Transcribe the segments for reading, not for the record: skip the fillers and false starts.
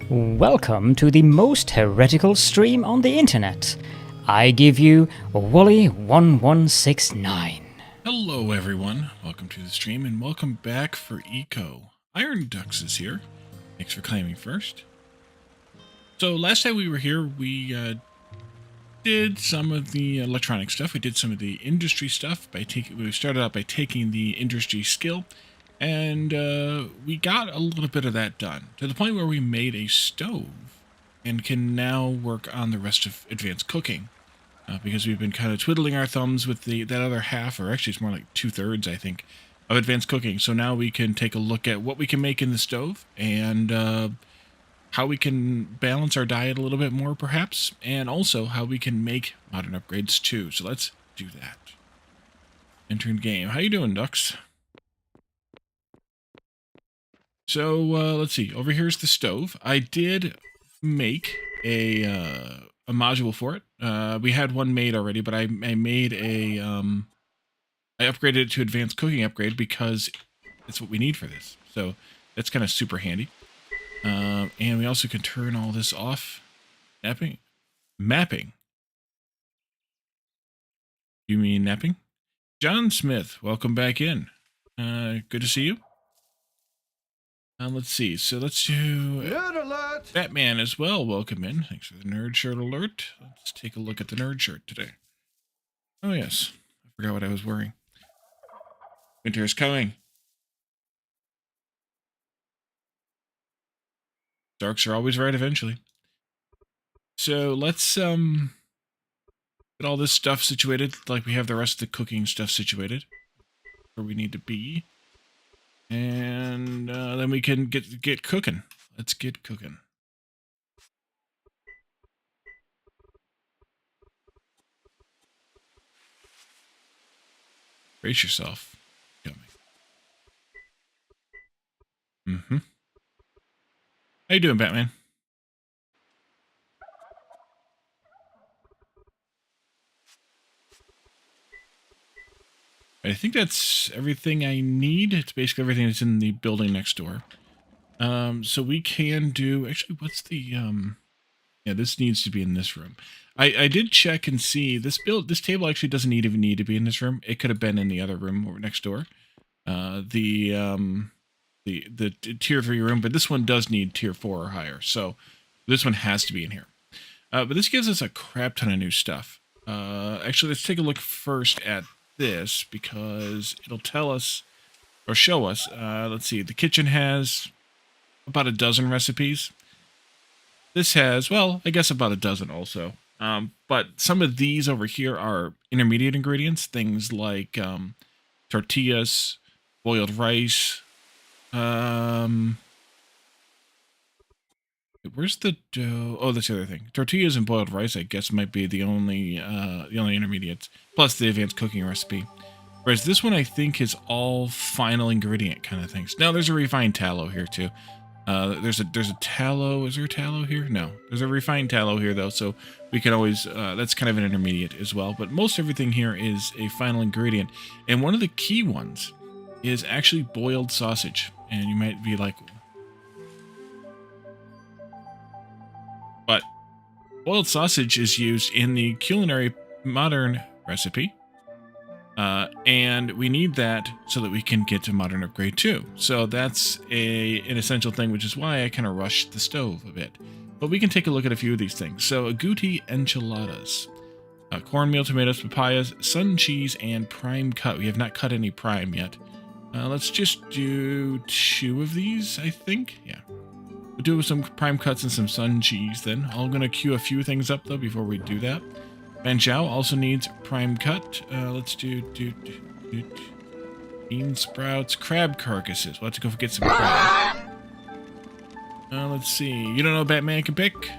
Welcome to the most heretical stream on the internet. I give you Wooly1169. Hello everyone, welcome to the stream and welcome back for Eco. Iron Ducks is here. Thanks for claiming first. So last time we were here, we did some of the electronic stuff. We did some of the industry stuff. We started out by taking the industry skill, and we got a little bit of that done to the point where we made a stove and can now work on the rest of advanced cooking. Because we've been kind of twiddling our thumbs with that other half, or actually it's more like 2/3, I think, of advanced cooking. So now we can take a look at what we can make in the stove and how we can balance our diet a little bit more, perhaps, and also how we can make modern upgrades too. So let's do that. Entering game. How you doing, Ducks? So let's see. Over here's the stove. I did make a module for it. We had one made already, but I made I upgraded it to advanced cooking upgrade because it's what we need for this. So that's kind of super handy. And we also can turn all this off. Mapping. You mean napping? John Smith, welcome back in. Good to see you. Let's see. So let's do Batman as well. Welcome in. Thanks for the nerd shirt alert. Let's take a look at the nerd shirt today. Oh, yes. I forgot what I was wearing. Winter is coming. Darks are always right eventually. So let's get all this stuff situated like we have the rest of the cooking stuff situated where we need to be. And then we can get cooking. Let's get cooking. Brace yourself. Mm-hmm. How you doing, Batman? I think that's everything I need. It's basically everything that's in the building next door. So we can do... Actually, what's the... Yeah, this needs to be in this room. I did check and see this table actually doesn't even need to be in this room. It could have been in the other room or next door. The tier 3 room, but this one does need tier 4 or higher. So this one has to be in here. But this gives us a crap ton of new stuff. Actually, let's take a look first at this because it'll tell us or show us. Let's see. The kitchen has about a dozen recipes. This has, well, I guess about a dozen also. But some of these over here are intermediate ingredients, things like tortillas, boiled rice. Where's the dough? Oh, that's the other thing. Tortillas and boiled rice, I guess, might be the only intermediates, plus the advanced cooking recipe. Whereas this one, I think, is all final ingredient kind of things. Now, there's a refined tallow here too. There's a tallow. Is there tallow here? No, there's a refined tallow here though, so we can always. That's kind of an intermediate as well. But most everything here is a final ingredient, and one of the key ones is actually boiled sausage. And you might be like, but boiled sausage is used in the culinary modern recipe. And we need that so that we can get to modern upgrade 2. So that's an essential thing, which is why I kind of rushed the stove a bit. But we can take a look at a few of these things. So agouti enchiladas, cornmeal, tomatoes, papayas, sun cheese, and prime cut. We have not cut any prime yet. Let's just do 2 of these, I think. Yeah. We'll do some prime cuts and some sun cheese then. I'm going to queue a few things up, though, before we do that. Banjiao also needs prime cut. Let's do bean sprouts, crab carcasses. We'll have to go get some crab. Let's see. You don't know Batman can pick?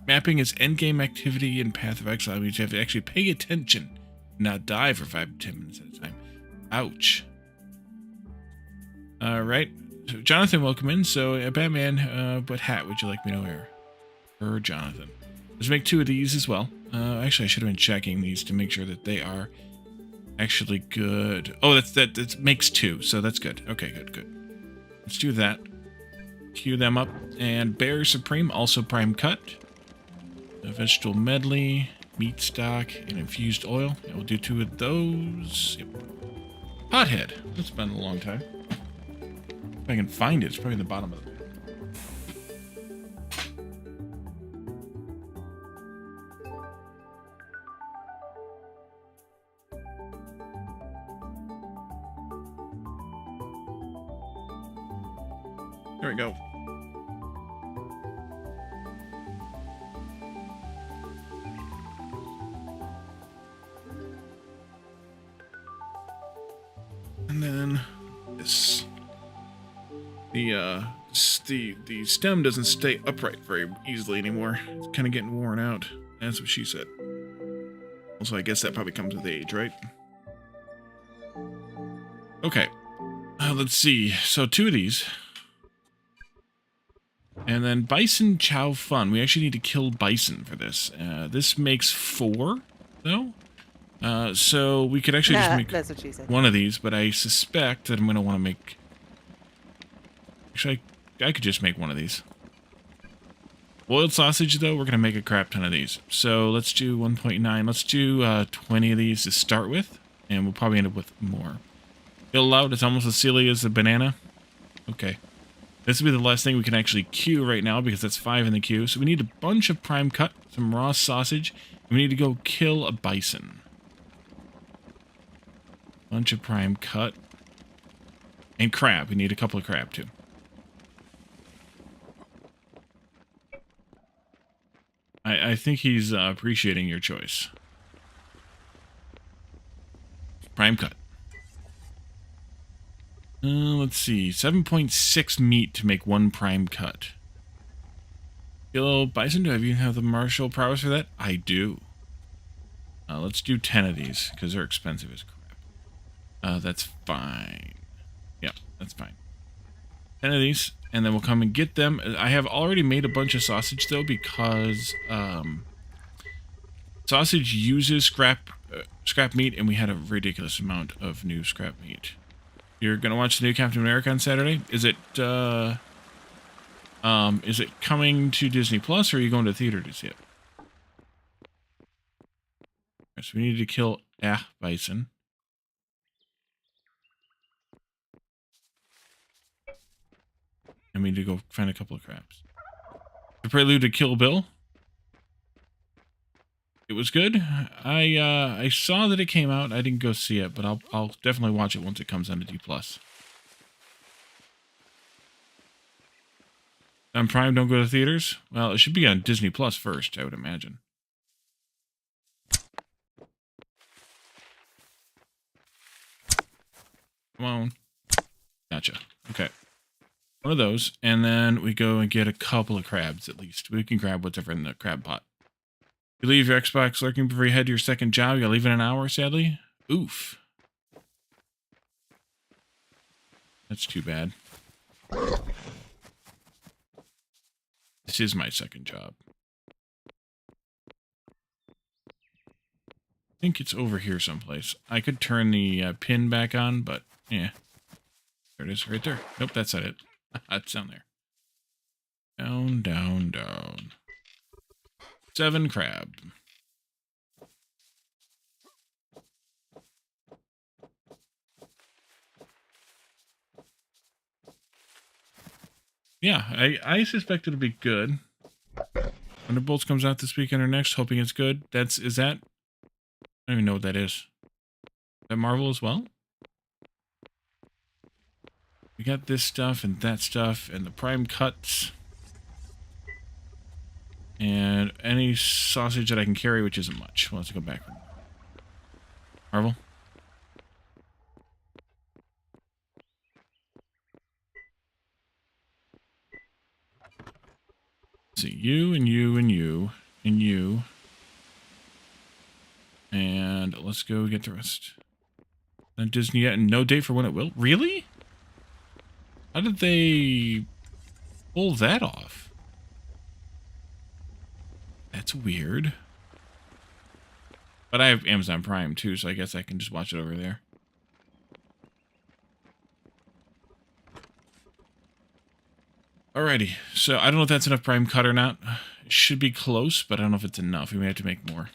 Mapping is endgame activity in Path of Exile. That means you have to actually pay attention, not die for 5 to 10 minutes at a time. Ouch. Alright. So Jonathan, welcome in. So, Batman, what hat would you like me to wear? For Jonathan. Let's make 2 of these as well. Actually, I should have been checking these to make sure that they are actually good. Oh, that makes 2, so that's good. Okay, good. Let's do that. Queue them up. And Bear Supreme, also prime cut. A vegetable medley, meat stock, and infused oil. And we'll do 2 of those. Yep. Hothead. That's been a long time. If I can find it, it's probably in the bottom of the... There we go. And then this. The stem doesn't stay upright very easily anymore. It's kind of getting worn out. That's what she said. Also, I guess that probably comes with age, right? Okay. Let's see. So 2 of these. And then Bison Chow Fun. We actually need to kill bison for this. This makes 4, though. So we could actually just make that's what she said. one of these, but I suspect that I'm going to want to make... Actually, I could just make one of these. Boiled sausage, though, we're going to make a crap ton of these. So let's do 1.9. Let's do 20 of these to start with, and we'll probably end up with more. Fill out, it's almost as silly as a banana. Okay. This will be the last thing we can actually queue right now, because that's 5 in the queue. So we need a bunch of prime cut, some raw sausage, and we need to go kill a bison. Bunch of prime cut. And crab. We need a couple of crab, too. I think he's appreciating your choice. Prime cut. Let's see. 7.6 meat to make 1 prime cut. Kill bison, do I even have the martial prowess for that? I do. Let's do 10 of these, because they're expensive as crap. That's fine. Yeah, that's fine. 10 of these, and then we'll come and get them. I have already made a bunch of sausage, though, because sausage uses scrap meat, and we had a ridiculous amount of new scrap meat. You're gonna watch the new Captain America on Saturday? Is it coming to Disney Plus, or are you going to the theater to see it? So we need to kill bison. And we need to go find a couple of crabs. The prelude to Kill Bill. It was good. I saw that it came out. I didn't go see it, but I'll definitely watch it once it comes on to D+. On Prime, don't go to theaters? Well, it should be on Disney Plus first, I would imagine. Come on. Gotcha. Okay. One of those, and then we go and get a couple of crabs at least. We can grab whatever in the crab pot. You leave your Xbox lurking before you head to your second job. You gotta leave in an hour, sadly. Oof. That's too bad. This is my second job. I think it's over here someplace. I could turn the pin back on, but yeah. There it is, right there. Nope, that's not it. It's down there. Down, down, down. 7 crab. Yeah, I suspect it'll be good. Thunderbolts comes out this weekend or next, hoping it's good. Is that? I don't even know what that is. Is that Marvel as well? We got this stuff and that stuff and the prime cuts. And any sausage that I can carry, which isn't much. Well, let's go back. Marvel. Let's see, you and you and you and you. And let's go get the rest. Not Disney yet, and no date for when it will. Really? How did they pull that off? That's weird. But I have Amazon Prime too, so I guess I can just watch it over there. Alrighty, so I don't know if that's enough prime cut or not. It should be close, but I don't know if it's enough. We may have to make more.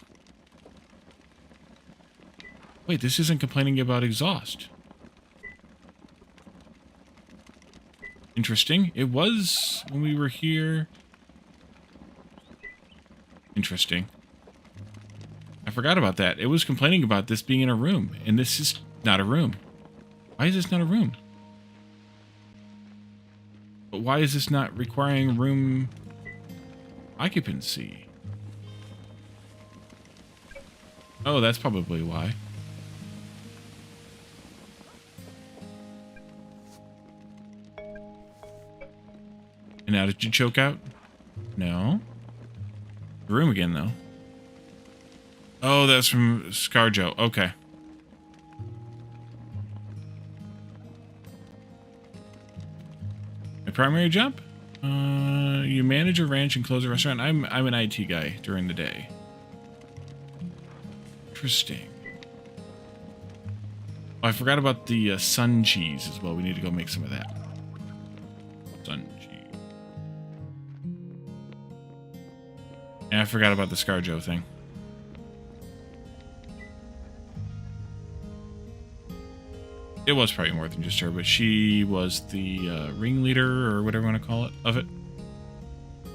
Wait, this isn't complaining about exhaust. Interesting. It was when we were here. Interesting. I forgot about that. It was complaining about this being in a room, and this is not a room. Why is this not a room? But why is this not requiring room occupancy? Oh, that's probably why. And now did you choke out? No. The room again, though. Oh, that's from ScarJo. Okay. My primary job? You manage a ranch and close a restaurant. I'm an IT guy during the day. Interesting. Oh, I forgot about the sun cheese as well. We need to go make some of that. Sun cheese. And I forgot about the ScarJo thing. It was probably more than just her, but she was the ringleader, or whatever you want to call it, of it.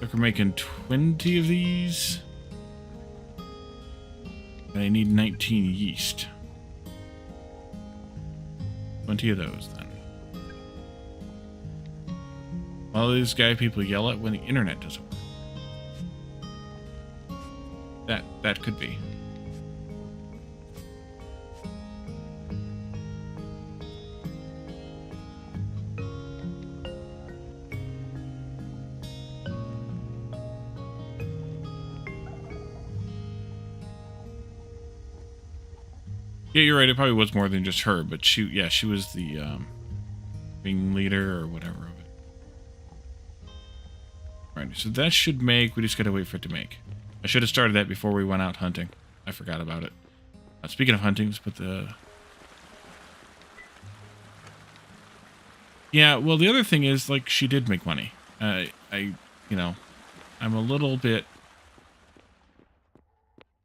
Look, we're making 20 of these. And I need 19 yeast. 20 of those, then. All these guy people yell at when the internet doesn't work. That could be. Yeah, you're right. It probably was more than just her, but she was the ringleader or whatever of it. Alright, so that should make. We just gotta wait for it to make. I should have started that before we went out hunting. I forgot about it. Speaking of hunting, let's put the. Yeah, well, the other thing is, like, she did make money. You know, I'm a little bit.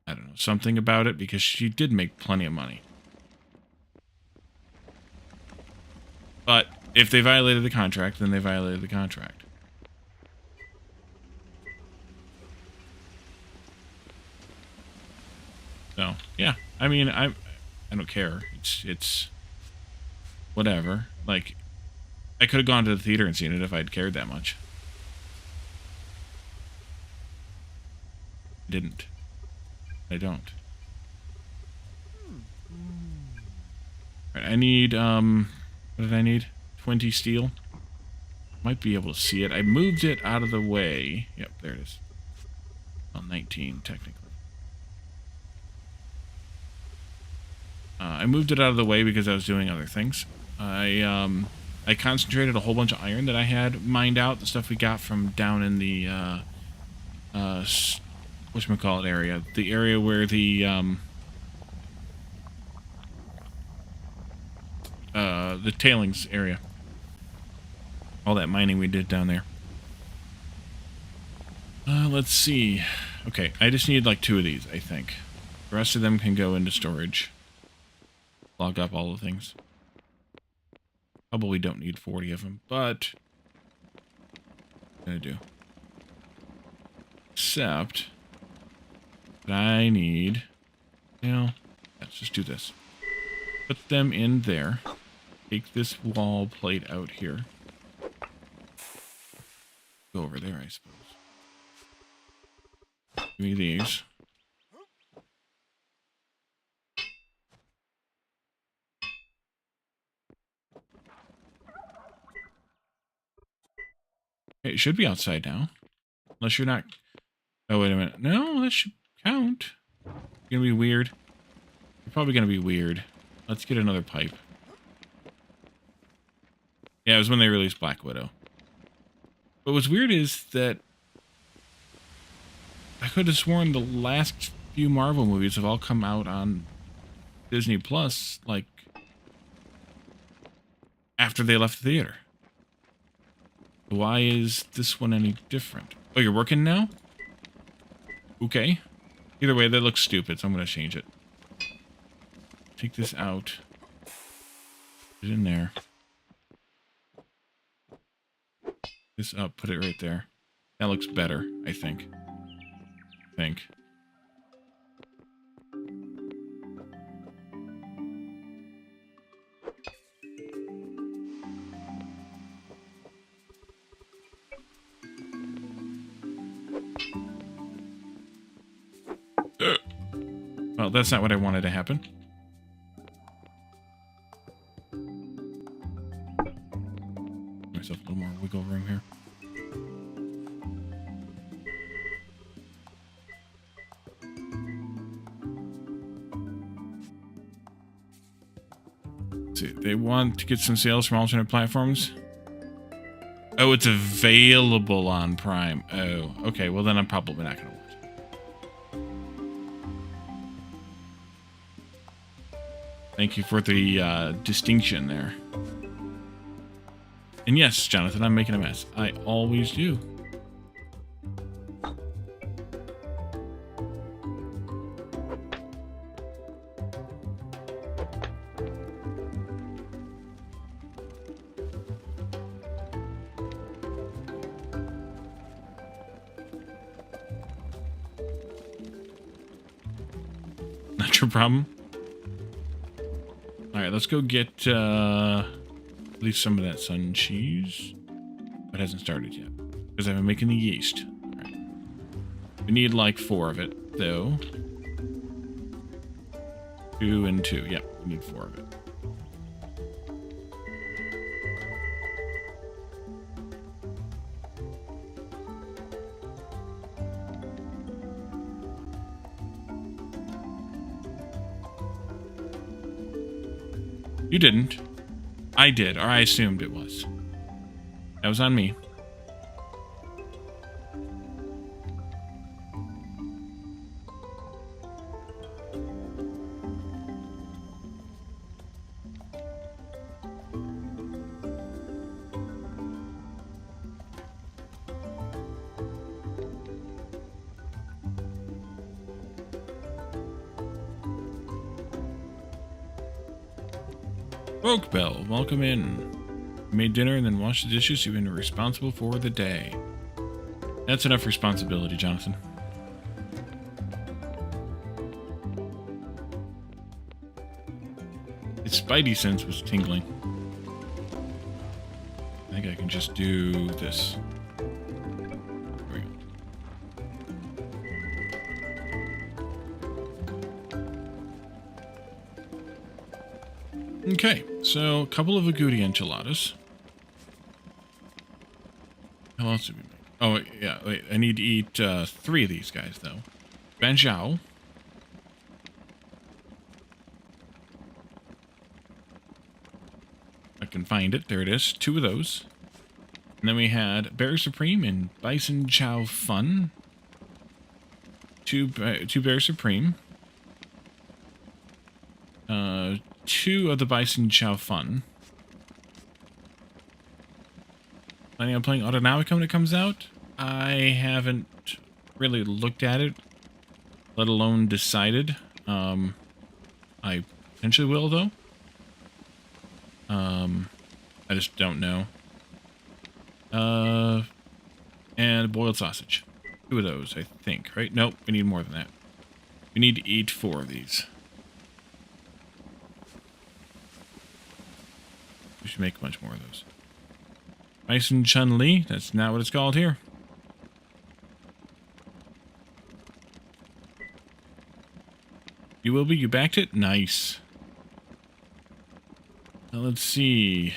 I don't know, something about it, because she did make plenty of money. But if they violated the contract, then they violated the contract. So, yeah. I mean, I don't care. It's whatever. Like, I could have gone to the theater and seen it if I'd cared that much. I didn't. I don't. Right, I need, what did I need? 20 steel. Might be able to see it. I moved it out of the way. Yep, there it is. Well, 19, technically. I moved it out of the way because I was doing other things. I concentrated a whole bunch of iron that I had mined out, the stuff we got from down in the, whatchamacallit area. The area where the tailings area. All that mining we did down there. Let's see. Okay, I just need like 2 of these, I think. The rest of them can go into storage. Log up all the things. Probably don't need 40 of them, but I'm gonna do. Except that I need, you know, let's just do this. Put them in there. Take this wall plate out here. Go over there, I suppose. Give me these. Okay, it should be outside now. Unless you're not. Oh, wait a minute. No, that should count. Gonna be weird. You're probably gonna be weird. Let's get another pipe. Yeah, it was when they released Black Widow. But what's weird is that I could have sworn the last few Marvel movies have all come out on Disney Plus, like, after they left the theater. Why is this one any different? Oh, you're working now? Okay. Either way, that looks stupid, so I'm going to change it. Take this out. Put it in there. This up, put it right there. That looks better, I think. Well, that's not what I wanted to happen. Give myself a little more wiggle room here. Let's see, they want to get some sales from alternate platforms. Oh, it's available on Prime. Oh, okay. Well, then I'm probably not going to watch it. Thank you for the distinction there. And yes, Jonathan, I'm making a mess. I always do. Not your problem. Alright, let's go get at least some of that sun cheese. It hasn't started yet. Because I've been making the yeast. Right. We need like 4 of it, though. 2 and 2. Yep, we need 4 of it. You didn't. I did, or I assumed it was. That was on me. Oak Bell, welcome in. You made dinner and then washed the dishes. You've been responsible for the day. That's enough responsibility, Jonathan. His spidey sense was tingling. I think I can just do this. There we go. Okay, so a couple of agouti enchiladas. How else did we make? Oh, yeah, wait, I need to eat 3 of these guys, though. Banjiao. I can find it. There it is. 2 of those. And then we had Bear Supreme and Bison Chow Fun. 2 Bear Supreme. 2 of the Bison Chow Fun. Planning on playing Autonomic when it comes out? I haven't really looked at it, let alone decided. I potentially will, though. I just don't know. And boiled sausage. 2 of those, I think, right? Nope, we need more than that. We need to eat 4 of these. We should make a bunch more of those. Bison Chun-Li, that's not what it's called here. You will be? You backed it? Nice. Now let's see.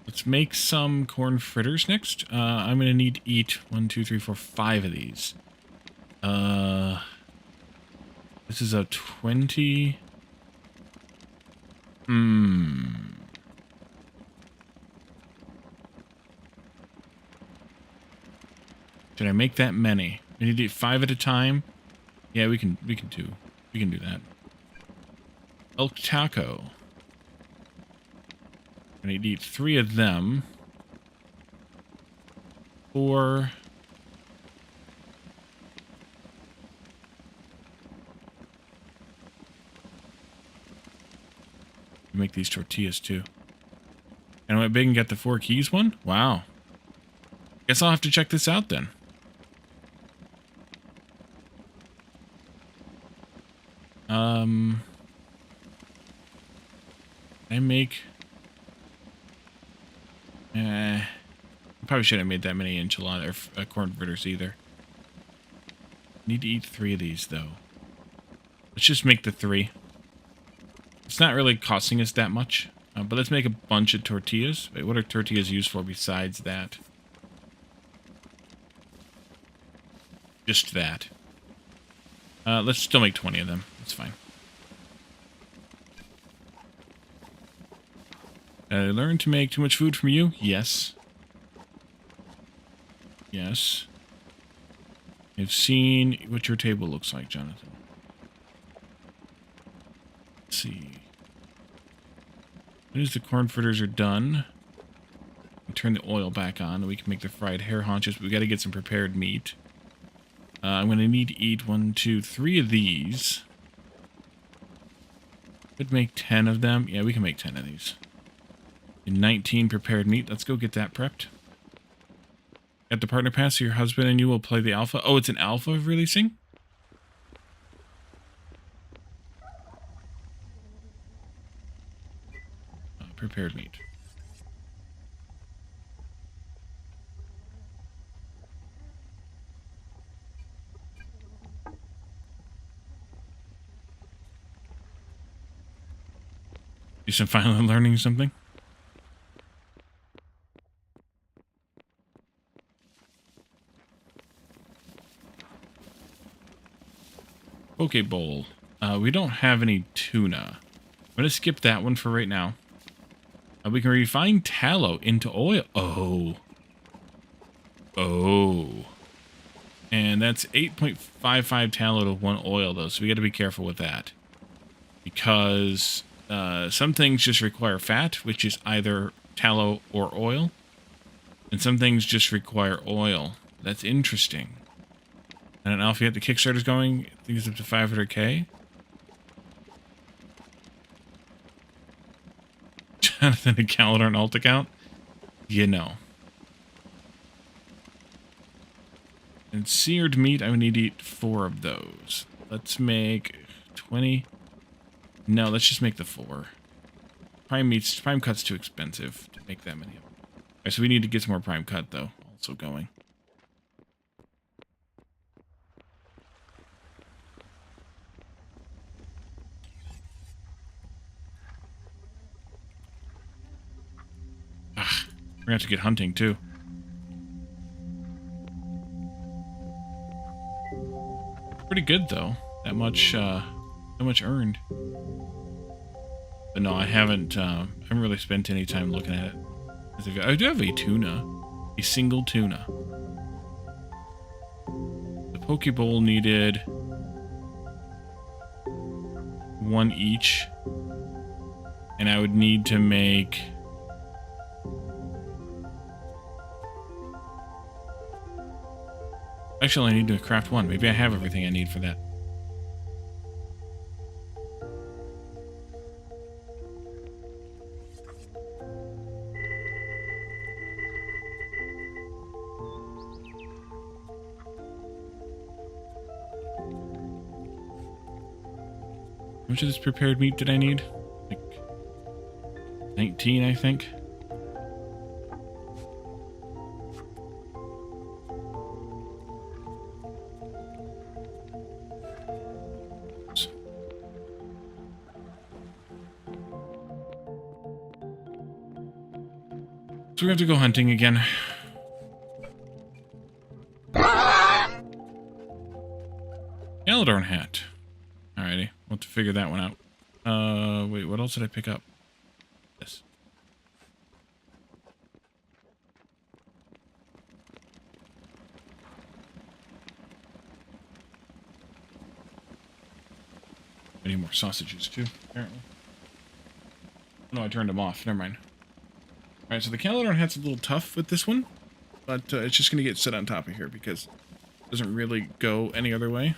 Let's make some corn fritters next. I'm going to need to eat 1, 2, 3, 4, 5 of these. This is a 20. Did I make that many? I need to eat 5 at a time. Yeah, we can do that. Elk taco. I need to eat 3 of them. 4. Make these tortillas too. And I went big and got the 4 keys one? Wow. Guess I'll have to check this out then. I make... I probably shouldn't have made that many enchilada or corn fritters either. Need to eat 3 of these though. Let's just make the 3. It's not really costing us that much. But let's make a bunch of tortillas. Wait, what are tortillas used for besides that? Just that. Let's still make 20 of them. That's fine. I learned to make too much food from you? Yes. Yes. I've seen what your table looks like, Jonathan. Let's see. As soon as the corn fritters are done, turn the oil back on, and we can make the fried hair haunches. But we got to get some prepared meat. I'm going to need to eat 1, 2, 3 of these. Could make 10 of them. Yeah, we can make 10 of these. And 19 prepared meat. Let's go get that prepped. At the partner pass, your husband and you will play the alpha. Oh, it's an alpha releasing? Prepared meat. You some finally learning something? Poke bowl. We don't have any tuna. I'm going to skip that one for right now. We can refine tallow into oil. Oh. Oh. And that's 8.55 tallow to 1 oil, though, so we got to be careful with that. Because some things just require fat, which is either tallow or oil. And some things just require oil. That's interesting. And an alpha, the Kickstarter's going, I think it's up to 500k. Jonathan, a calendar and alt account? You know. And seared meat, I would need to eat 4 of those. Let's make 20. No, let's just make the 4. Prime cut's too expensive to make that many of them. Alright, so we need to get some more prime cut, though, also going. Ah, we're gonna have to get hunting, too. Pretty good, though. That much earned. But no, I haven't really spent any time looking at it. I do have a tuna. A single tuna. The poke bowl needed 1 each. And I would need to make... Actually, I need to craft 1. Maybe I have everything I need for that. How much of this prepared meat did I need? Like 19, I think. So we have to go hunting again. Galadorn hat. Alrighty, we'll have to figure that one out. Wait, what else did I pick up? This. I need more sausages too, apparently. Oh, no, I turned them off. Never mind. Alright, so the Calodron hat's a little tough with this one, but it's just going to get set on top of here because it doesn't really go any other way.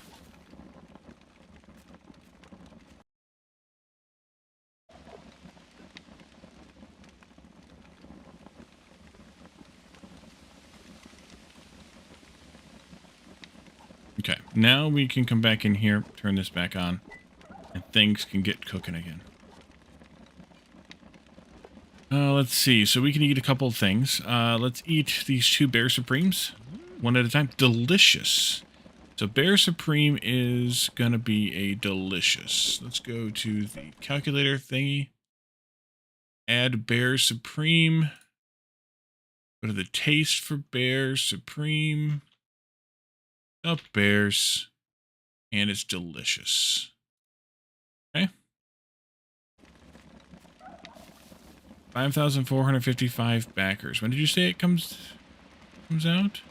Okay, now we can come back in here, turn this back on, and things can get cooking again. Let's see. So we can eat a couple of things. Let's eat these 2 Bear Supremes, one at a time. Delicious. So Bear Supreme is going to be a delicious. Let's go to the calculator thingy. Add Bear Supreme. Go to the taste for Bear Supreme. Up bears. And it's delicious. Okay. 5,455 backers. When did you say it comes out?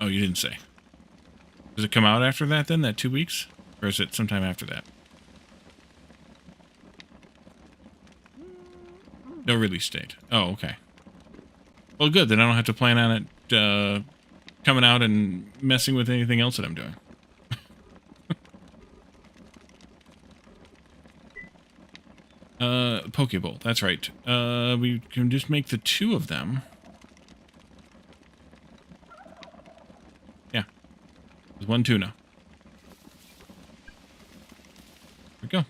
Oh, you didn't say. Does it come out after that then, that 2 weeks? Or is it sometime after that? No release date. Oh, okay. Well, good. Then I don't have to plan on it coming out and messing with anything else that I'm doing. Pokeball. That's right. We can just make the 2 of them. Yeah. With 1 tuna. There we go.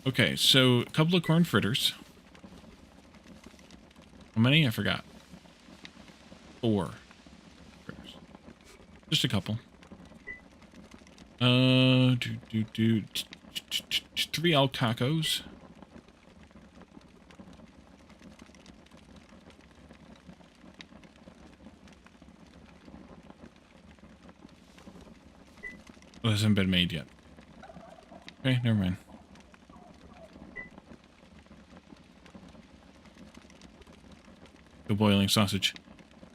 Okay, so a couple of corn fritters. How many? I forgot. 4 fritters. Just a couple. 3 alcacos. Oh, it hasn't been made yet. Okay, never mind. The boiling sausage.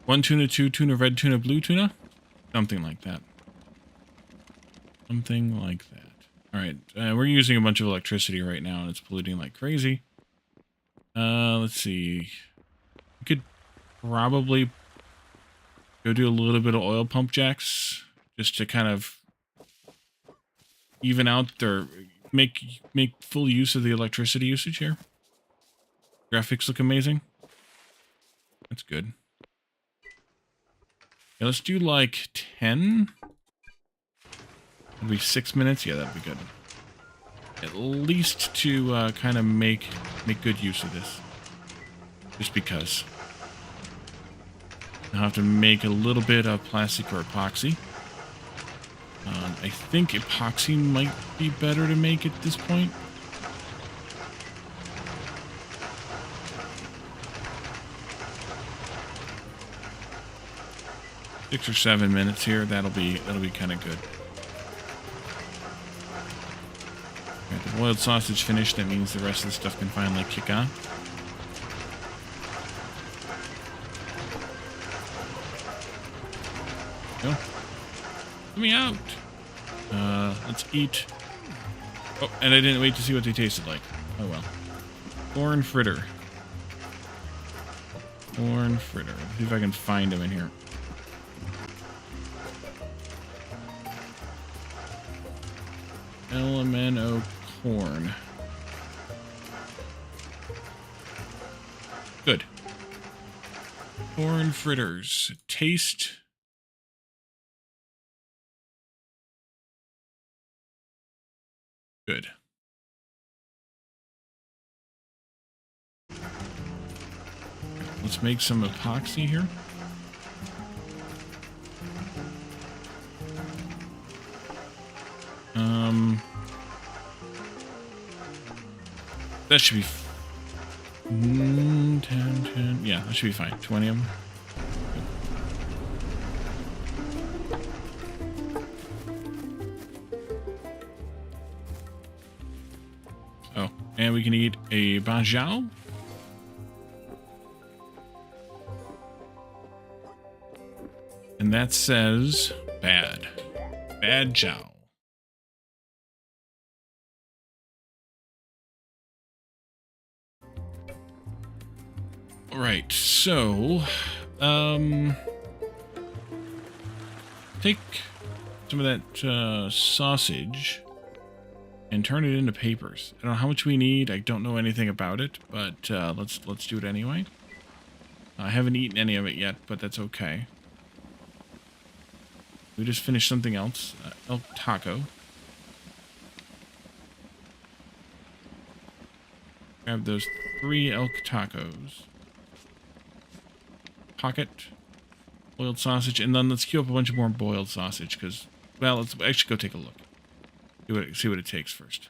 1 tuna, 2 tuna, red tuna, blue tuna? Something like that. Something like that. Alright, we're using a bunch of electricity right now, and it's polluting like crazy. Let's see. We could probably go do a little bit of oil pump jacks, just to kind of even out their... Make full use of the electricity usage here. Graphics look amazing. That's good. Yeah, let's do like 10. It'll be 6 minutes. Yeah, that'd be good. At least to kind of make good use of this. Just because. I'll have to make a little bit of plastic or epoxy. I think epoxy might be better to make at this point. Six or 7 minutes here. That'll be kind of good. Right, the boiled sausage finished. That means the rest of the stuff can finally kick on. Go. Let me out. Let's eat. Oh, and I didn't wait to see what they tasted like. Oh well. Corn fritter. Corn fritter. Let's see if I can find them in here. LMNO corn. Good. Corn fritters. Taste. Good. Let's make some epoxy here. That should be 10, 10. Yeah, that should be fine. 20 of them. Oh, and we can eat a bajao. And that says bad. Bad jow. All right, so take some of that sausage and turn it into papers. I don't know how much we need. I don't know anything about it, but let's do it anyway. I haven't eaten any of it yet, but that's okay. We just finished something else. Elk taco. Grab those 3 elk tacos. Pocket. Boiled sausage. And then let's queue up a bunch of more boiled sausage. Because, well, let's actually go take a look. See what it takes first.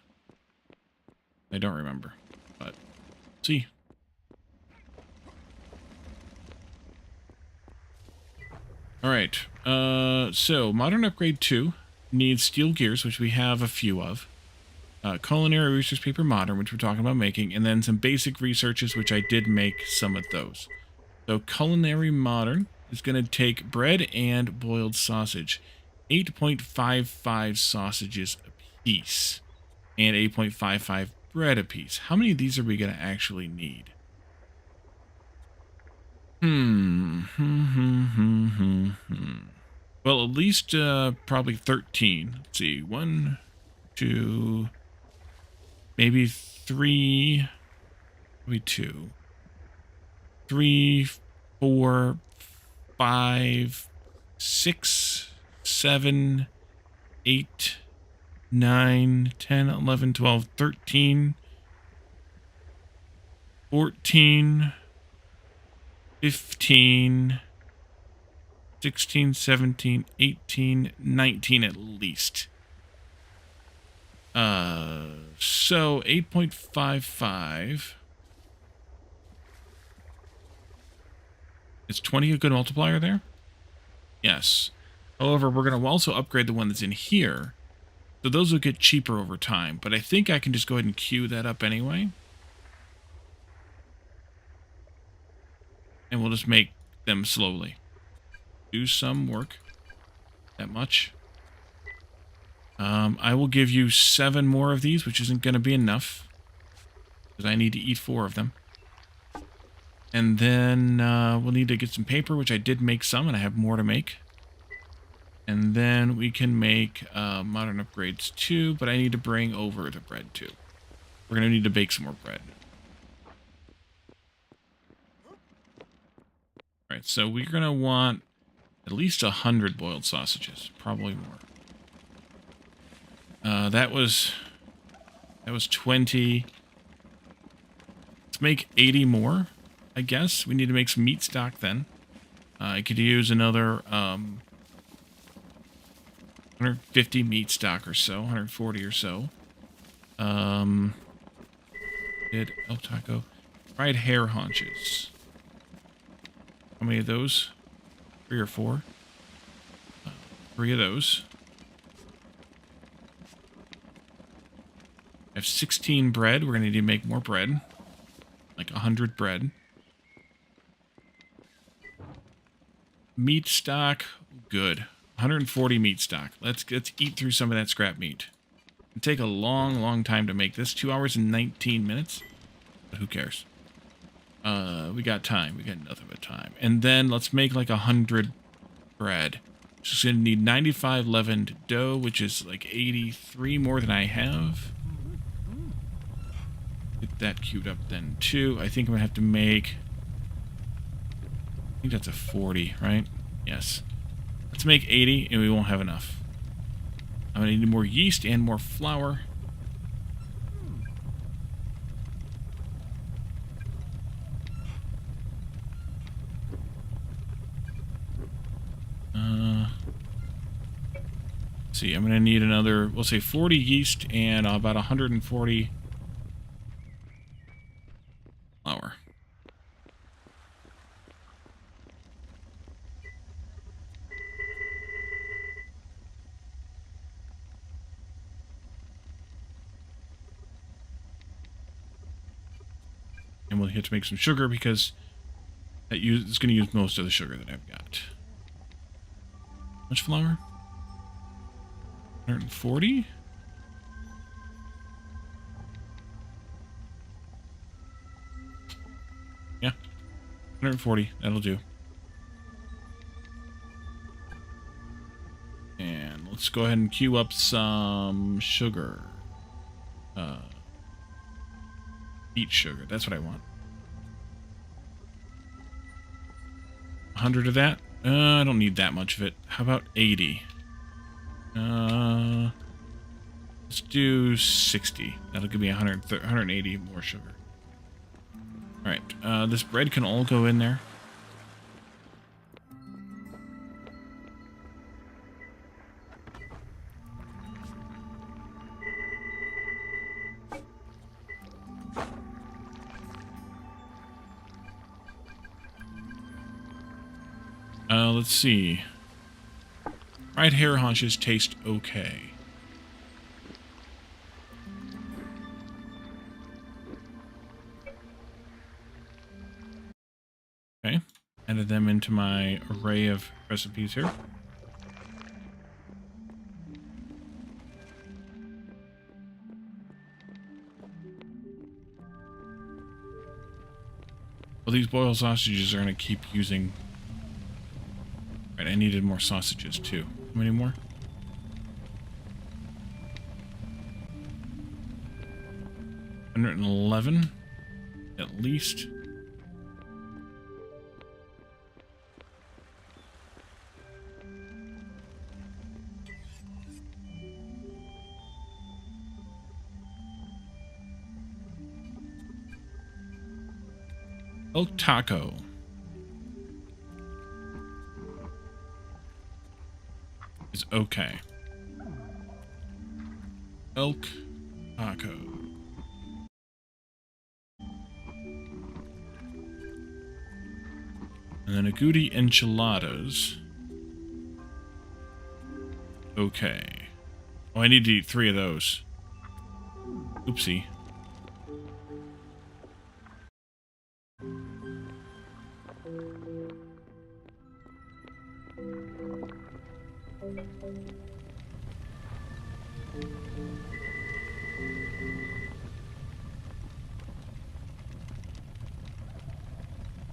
I don't remember. But, see. Alright. So, Modern Upgrade 2 needs steel gears, which we have a few of. Culinary Research Paper Modern, which we're talking about making, and then some basic researches, which I did make some of those. So Culinary Modern is going to take bread and boiled sausage, 8.55 sausages a piece, and 8.55 bread a piece. How many of these are we going to actually need? Well, at least probably 13. Let's see, 1, 2... maybe 3, maybe 2, 3, 4, 5, 6, 7, 8, 9, 10, 11, 12, 13, 14, 15, 16, 17, 18, 19 at least. So 8.55 is 20 a good multiplier there? Yes. However, we're going to also upgrade the one that's in here. So those will get cheaper over time. But I think I can just go ahead and queue that up anyway. And we'll just make them slowly. Do some work. That much. I will give you 7 more of these, which isn't going to be enough. Because I need to eat 4 of them. And then we'll need to get some paper, which I did make some, and I have more to make. And then we can make Modern Upgrades 2, but I need to bring over the bread too. We're going to need to bake some more bread. Alright, so we're going to want at least 100 boiled sausages. Probably more. That was 20. Let's make 80 more, I guess. We need to make some meat stock then. I could use another 150 meat stock or so, 140 or so. Did El Taco. Fried hair haunches. How many of those? 3 or 4? 3 of those. I have 16 bread. We're going to need to make more bread. Like 100 bread. Meat stock. Good. 140 meat stock. Let's eat through some of that scrap meat. It'll take a long, long time to make this. 2 hours and 19 minutes. But who cares? We got time. We got nothing but time. And then let's make like 100 bread. Just going to need 95 leavened dough, which is like 83 more than I have. Get that queued up then too. I think I'm going to have to make... I think that's a 40, right? Yes. Let's make 80 and we won't have enough. I'm going to need more yeast and more flour. Let's see, I'm going to need another, we'll say 40 yeast and about 140 flour. And we'll have to make some sugar because it's going to use most of the sugar that I've got. How much flour? 140? Yeah, 140. That'll do. And let's go ahead and queue up some sugar. Beet sugar. That's what I want. 100 of that? I don't need that much of it. How about 80? Let's do 60. That'll give me 180 more sugar. Alright, this bread can all go in there. Let's see. Fried hair haunches taste okay. Okay. Added them into my array of recipes here. Well, these boiled sausages are going to keep using... Right, I needed more sausages, too. How many more? $111, at least. Elk taco. Is okay. Elk taco. And then agouti enchiladas. Okay. Oh, I need to eat 3 of those. Oopsie.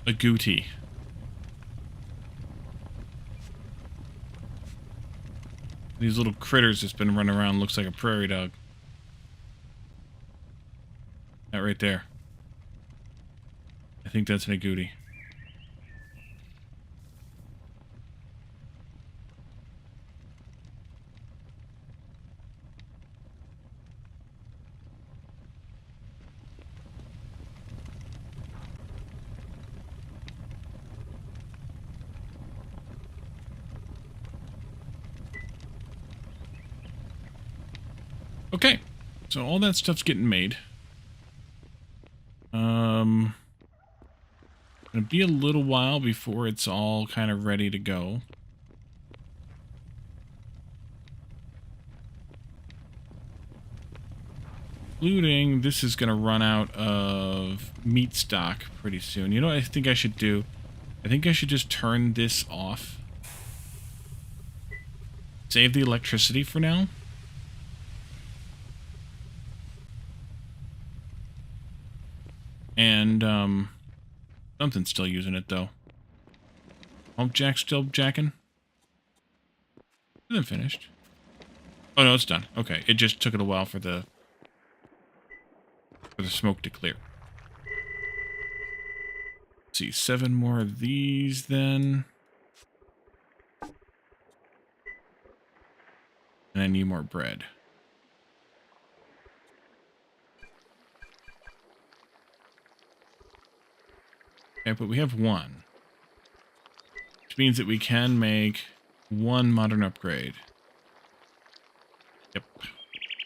Agouti. These little critters that's been running around looks like a prairie dog. That right there. I think that's an agouti. Okay, so all that stuff's getting made. Gonna be a little while before it's all kind of ready to go. Including, this is gonna run out of meat stock pretty soon. You know what I think I should do? I think I should just turn this off. Save the electricity for now. And, something's still using it, though. Pump jack's still jacking? Isn't finished. Oh, no, it's done. Okay, it just took it a while for the smoke to clear. Let's see, 7 more of these, then. And I need more bread. Okay, but we have 1. Which means that we can make 1 modern upgrade. Yep. I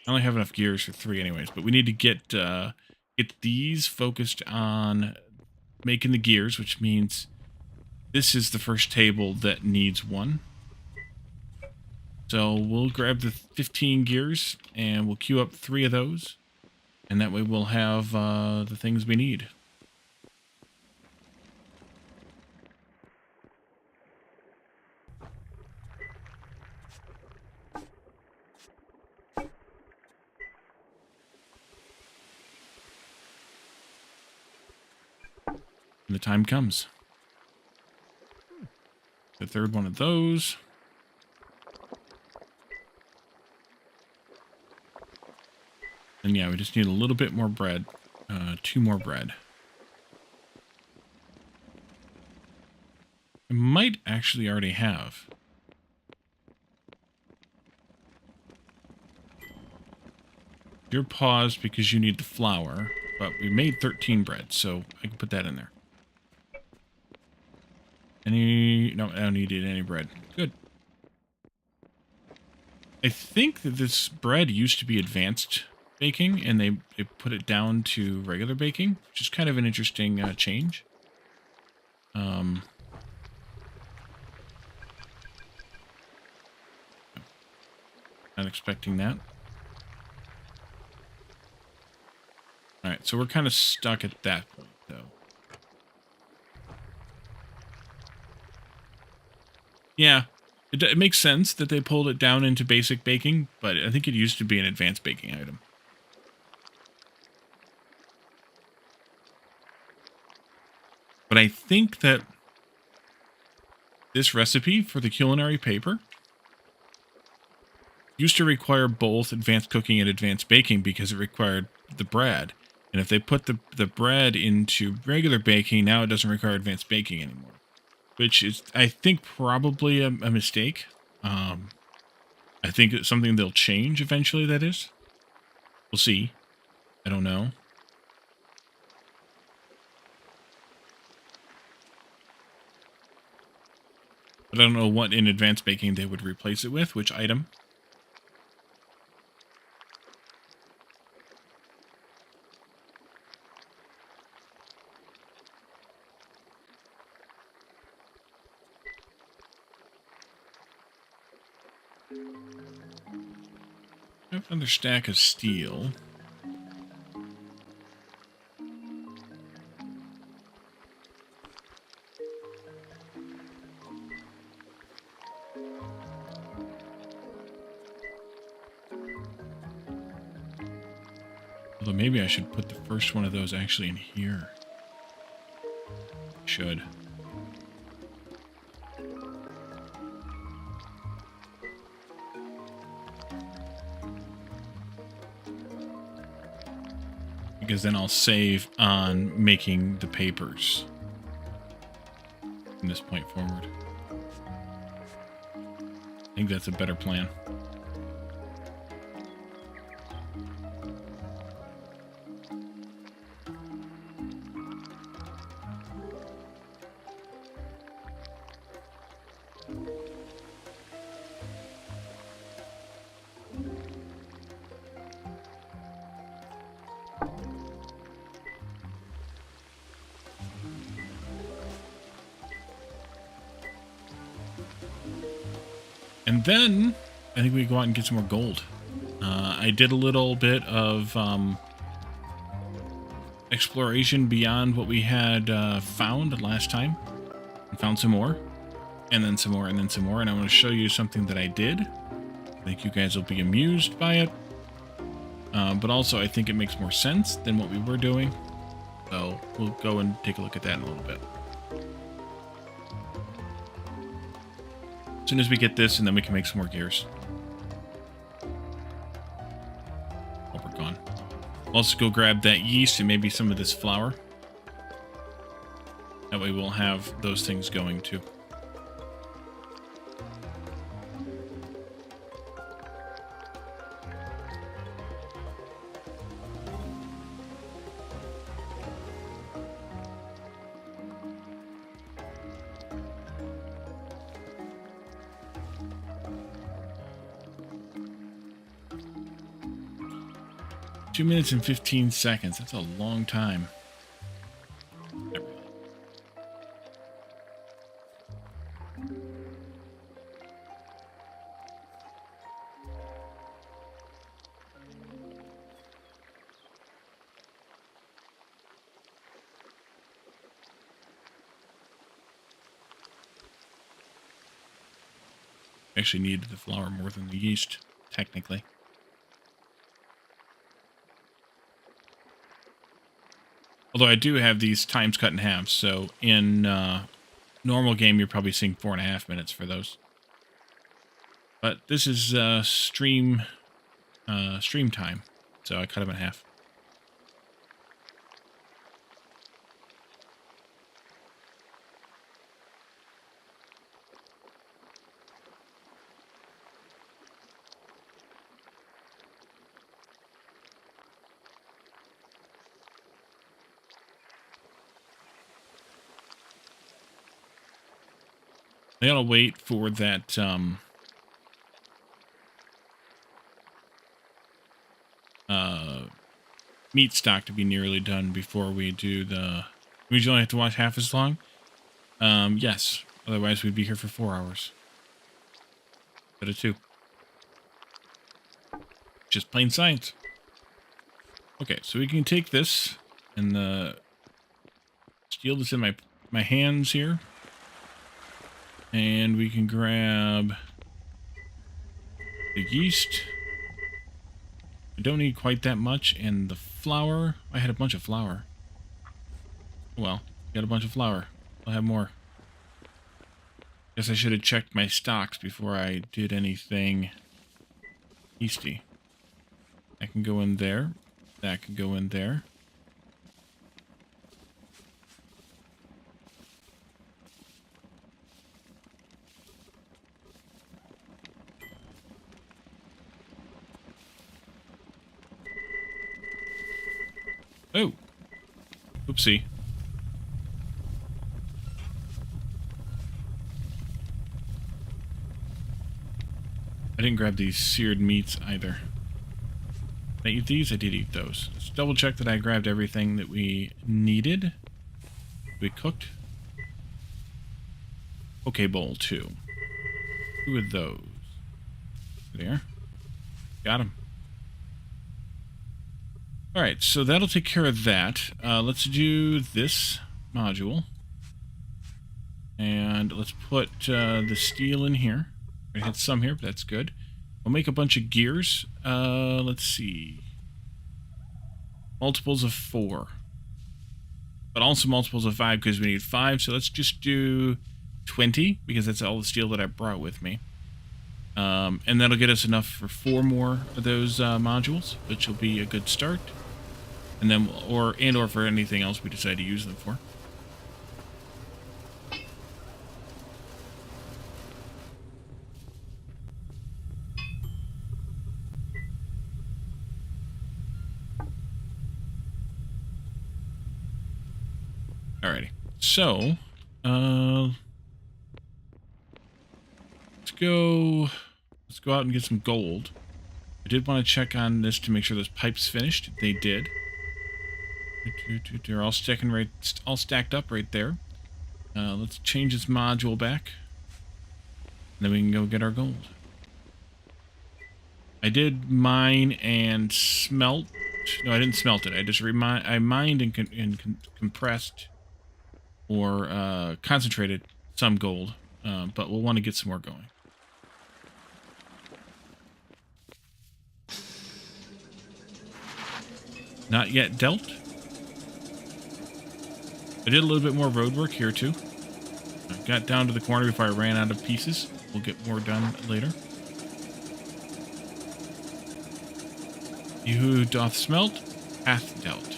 only have enough gears for 3 anyways, but we need to get these focused on making the gears, which means this is the first table that needs 1. So we'll grab the 15 gears and we'll queue up 3 of those. And that way we'll have the things we need. the time comes. The third one of those. And yeah, we just need a little bit more bread. 2 more bread. I might actually already have. You're paused because you need the flour, but we made 13 bread, so I can put that in there. No, I don't need any bread. Good. I think that this bread used to be advanced baking, and they put it down to regular baking, which is kind of an interesting change. Not expecting that. Alright, so we're kind of stuck at that point, though. Yeah, it makes sense that they pulled it down into basic baking, but I think it used to be an advanced baking item. But I think that this recipe for the culinary paper used to require both advanced cooking and advanced baking because it required the bread. And if they put the bread into regular baking, now it doesn't require advanced baking anymore. Which is, I think, probably a mistake. I think it's something they'll change eventually, that is. We'll see. I don't know. But I don't know what in advanced baking they would replace it with, which item. I have another stack of steel. Although maybe I should put the first one of those actually in here. Should. Because then I'll save on making the papers from this point forward. I think that's a better plan. And then I think we go out and get some more gold. I did a little bit of exploration beyond what we had found last time. And found some more. And then some more, and then some more. And I want to show you something that I did. I think you guys will be amused by it. But also, I think it makes more sense than what we were doing. So we'll go and take a look at that in a little bit. As soon as we get this, and then we can make some more gears. Oh, we're gone. I'll also go grab that yeast and maybe some of this flour. That way we'll have those things going too. Two minutes and 15 seconds. That's a long time. Actually needed the flour more than the yeast, technically. Although I do have these times cut in half, so in normal game you're probably seeing 4.5 minutes for those. But this is stream time, so I cut them in half. I gotta wait for that meat stock to be nearly done before we do the... We usually only have to watch half as long. Yes. Otherwise we'd be here for 4 hours. Instead of 2. Just plain science. Okay, so we can take this and the steel that's in my hands here. And we can grab the yeast. I don't need quite that much. And the flour. I had a bunch of flour. Well, got a bunch of flour. I'll have more. Guess I should have checked my stocks before I did anything yeasty. That can go in there. That can go in there. Oh. Oopsie. I didn't grab these seared meats either. Did I eat these? I did eat those. Let's double check that I grabbed everything that we needed. We cooked. Okay, bowl 2. 2 of those. There. Got them. Alright, so that'll take care of that. Let's do this module. And let's put the steel in here. I had some here, but that's good. We'll make a bunch of gears. Let's see. Multiples of 4. But also multiples of 5 because we need 5. So let's just do 20 because that's all the steel that I brought with me. And that'll get us enough for 4 more of those modules, which will be a good start. And then, or for anything else we decide to use them for. Alrighty, so let's go out and get some gold. I did want to check on this to make sure those pipes finished. They did. They're all all stacked up right there. Let's change this module back. And then we can go get our gold. I did mine and smelt. No, I didn't smelt it. I just I mined and compressed or concentrated some gold. But we'll want to get some more going. Not yet dealt. I did a little bit more road work here too. I got down to the corner before I ran out of pieces. We'll get more done later. He who doth smelt hath dealt.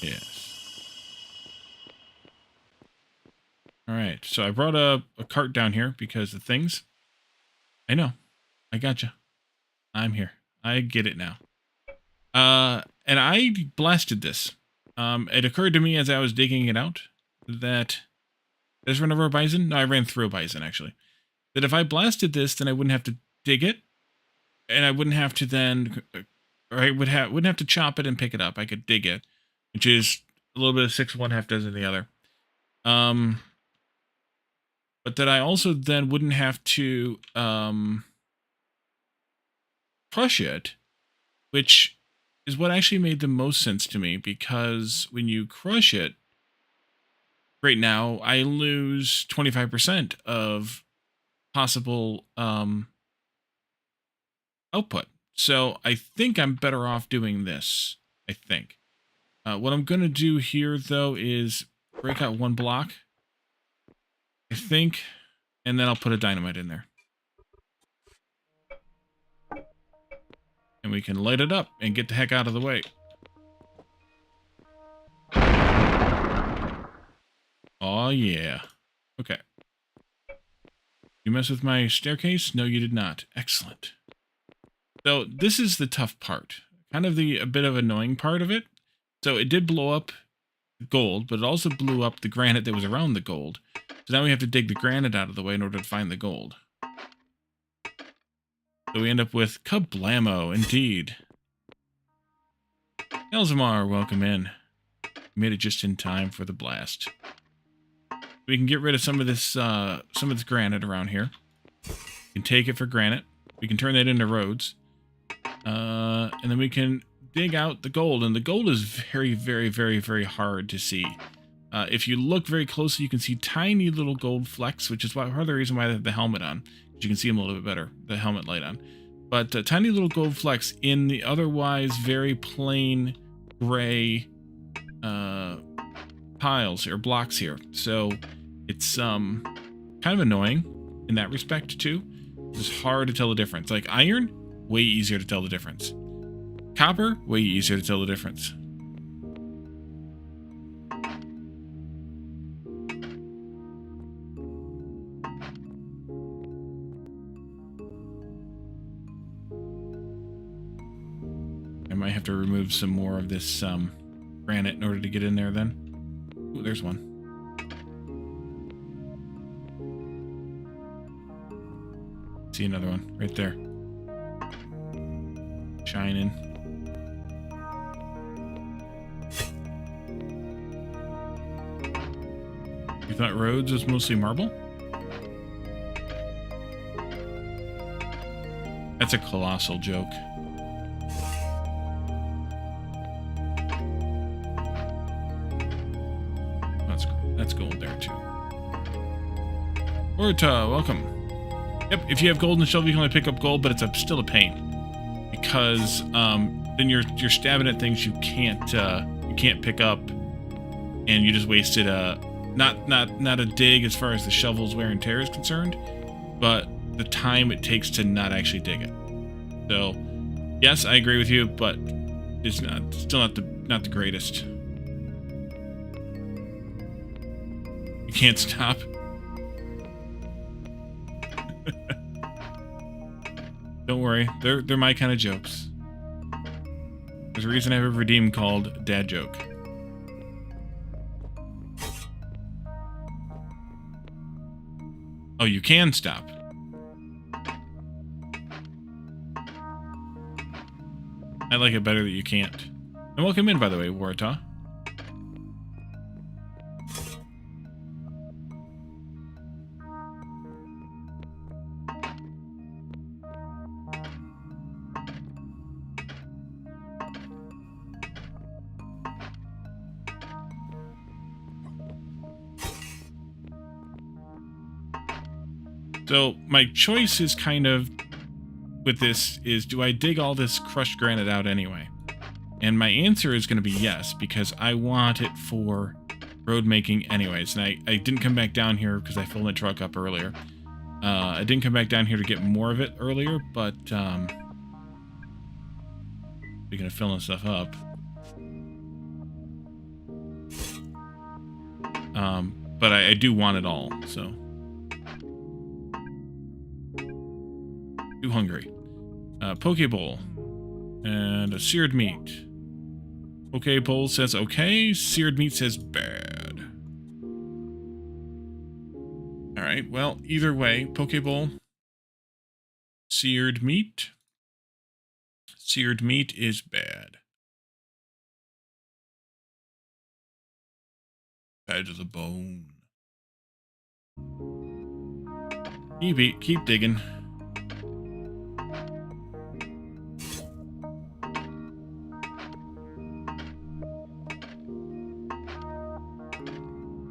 Yes. Alright, so I brought a cart down here because the things... I know. I gotcha. I'm here. I get it now. And I blasted this. It occurred to me as I was digging it out that... Did I just run over a bison? No, I ran through a bison, actually. That if I blasted this, then I wouldn't have to dig it. And I wouldn't have to then... Or I wouldn't have to chop it and pick it up. I could dig it. Which is a little bit of 6 1, half dozen the other. But that I also then wouldn't have to crush it, which is what actually made the most sense to me, because when you crush it, right now I lose 25% of possible output. So I think I'm better off doing this. I think. What I'm going to do here, though, is break out one block. I think. And then I'll put a dynamite in there. And we can light it up and get the heck out of the way. Oh, yeah. Okay. You mess with my staircase? No, you did not. Excellent. So this is the tough part. Kind of a bit of annoying part of it. So it did blow up gold, but it also blew up the granite that was around the gold. So now we have to dig the granite out of the way in order to find the gold. So we end up with kablamo, indeed. Elzamar, welcome in. We made it just in time for the blast. We can get rid of some of this granite around here. We can take it for granite. We can turn that into roads. And then we can dig out the gold. And the gold is very, very, very, very hard to see. If you look very closely, you can see tiny little gold flecks, which is part of the reason why I have the helmet on. You can see them a little bit better, the helmet light on. But tiny little gold flecks in the otherwise very plain gray piles or blocks here. So it's kind of annoying in that respect too. It's hard to tell the difference. Like iron, way easier to tell the difference. Copper, way easier to tell the difference. I might have to remove some more of this granite in order to get in there then. Ooh, there's one. See another one right there. Shining. You thought Rhodes was mostly marble? That's a colossal joke. That's gold there too. Orta, welcome. Yep, if you have gold in the shovel, you can only pick up gold, but it's still a pain because then you're stabbing at things you can't pick up, and you just wasted not a dig as far as the shovel's wear and tear is concerned, but the time it takes to not actually dig it. So, yes, I agree with you, but it's still not the greatest. You can't stop. Don't worry, they're my kind of jokes. There's a reason I have a redeem called Dad Joke. Oh, you can stop. I like it better that you can't. And welcome in, by the way, Warta. So my choice is kind of with this is, do I dig all this crushed granite out anyway? And my answer is going to be yes, because I want it for road making anyways. And I didn't come back down here because I filled my truck up earlier. I didn't come back down here to get more of it earlier, but speaking of filling stuff up, but I do want it all, so. Too hungry. Pokeball. And a seared meat. Pokeball says okay. Seared meat says bad. Alright, well, either way, Pokeball. Seared meat. Seared meat is bad. Bad to the bone. Keep digging.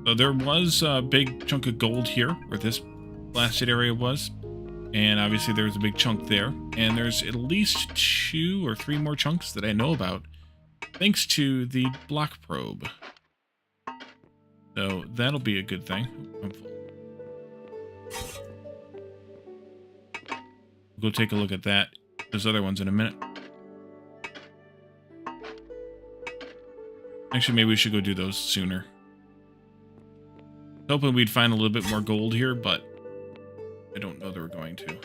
So there was a big chunk of gold here, where this blasted area was. And obviously there's a big chunk there. And there's at least 2 or 3 more chunks that I know about, thanks to the block probe. So that'll be a good thing. I'm full. We'll go take a look at those other ones in a minute. Actually, maybe we should go do those sooner. Hoping we'd find a little bit more gold here, but I don't know that we're going to.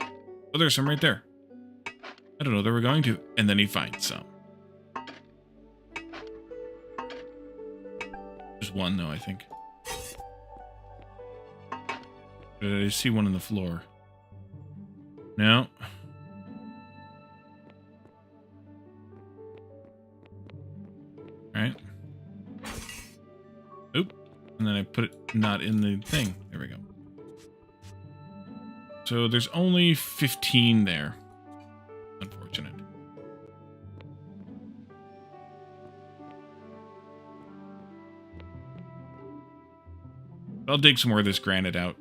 Oh, there's some right there. I don't know that we're going to. And then he finds some. There's one, though, I think. Did I see one on the floor? No. Alright. Oop. And then I put it not in the thing. There we go. So there's only 15 there. Unfortunate. I'll dig some more of this granite out.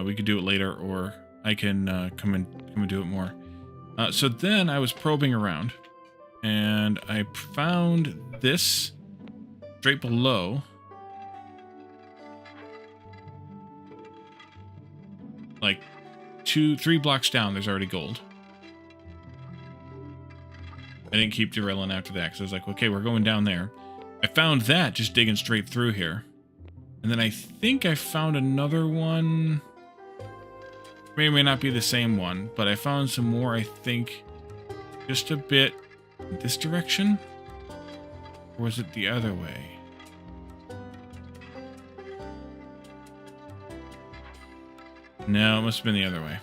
We could do it later, or I can come and do it more. So then I was probing around, and I found this straight below. Like 2-3 blocks down, there's already gold. I didn't keep derailing after that, because I was like, okay, we're going down there. I found that just digging straight through here. And then I think I found another one. May or may not be the same one, but I found some more, I think, just a bit in this direction. Or was it the other way? No, it must have been the other way.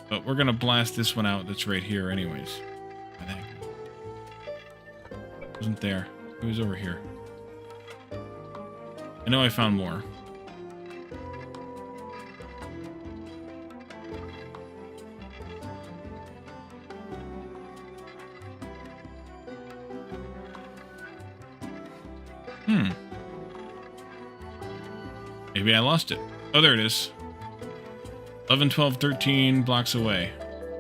But we're going to blast this one out that's right here anyways. I think. It wasn't there. It was over here. I know I found more. Maybe I lost it. Oh, there it is. 11, 12, 13 blocks away.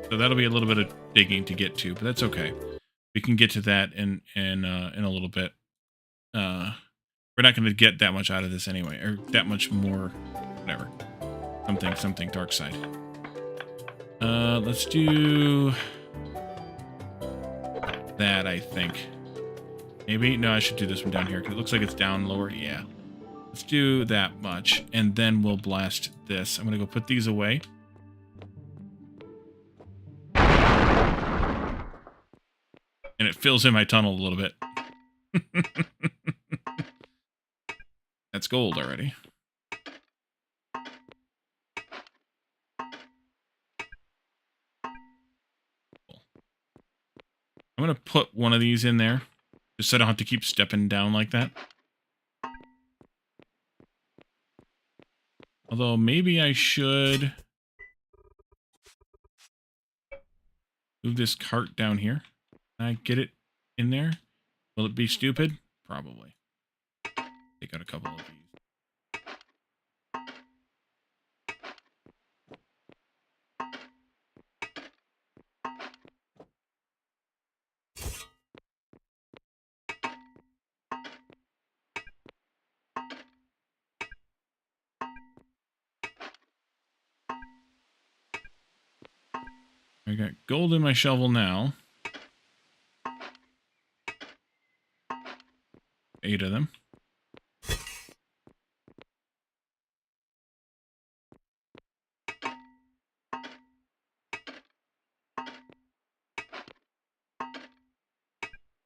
So that'll be a little bit of digging to get to, but that's okay. We can get to that in a little bit. We're not going to get that much out of this anyway, or that much more, whatever. Something dark side. Let's do that, I think. Maybe? No, I should do this one down here, because it looks like it's down lower. Yeah. Let's do that much, and then we'll blast this. I'm going to go put these away. And it fills in my tunnel a little bit. That's gold already. Cool. I'm going to put one of these in there, just so I don't have to keep stepping down like that. Although, maybe I should move this cart down here. Can I get it in there? Will it be stupid? Probably. Take out a couple of these. I got gold in my shovel now. 8 of them.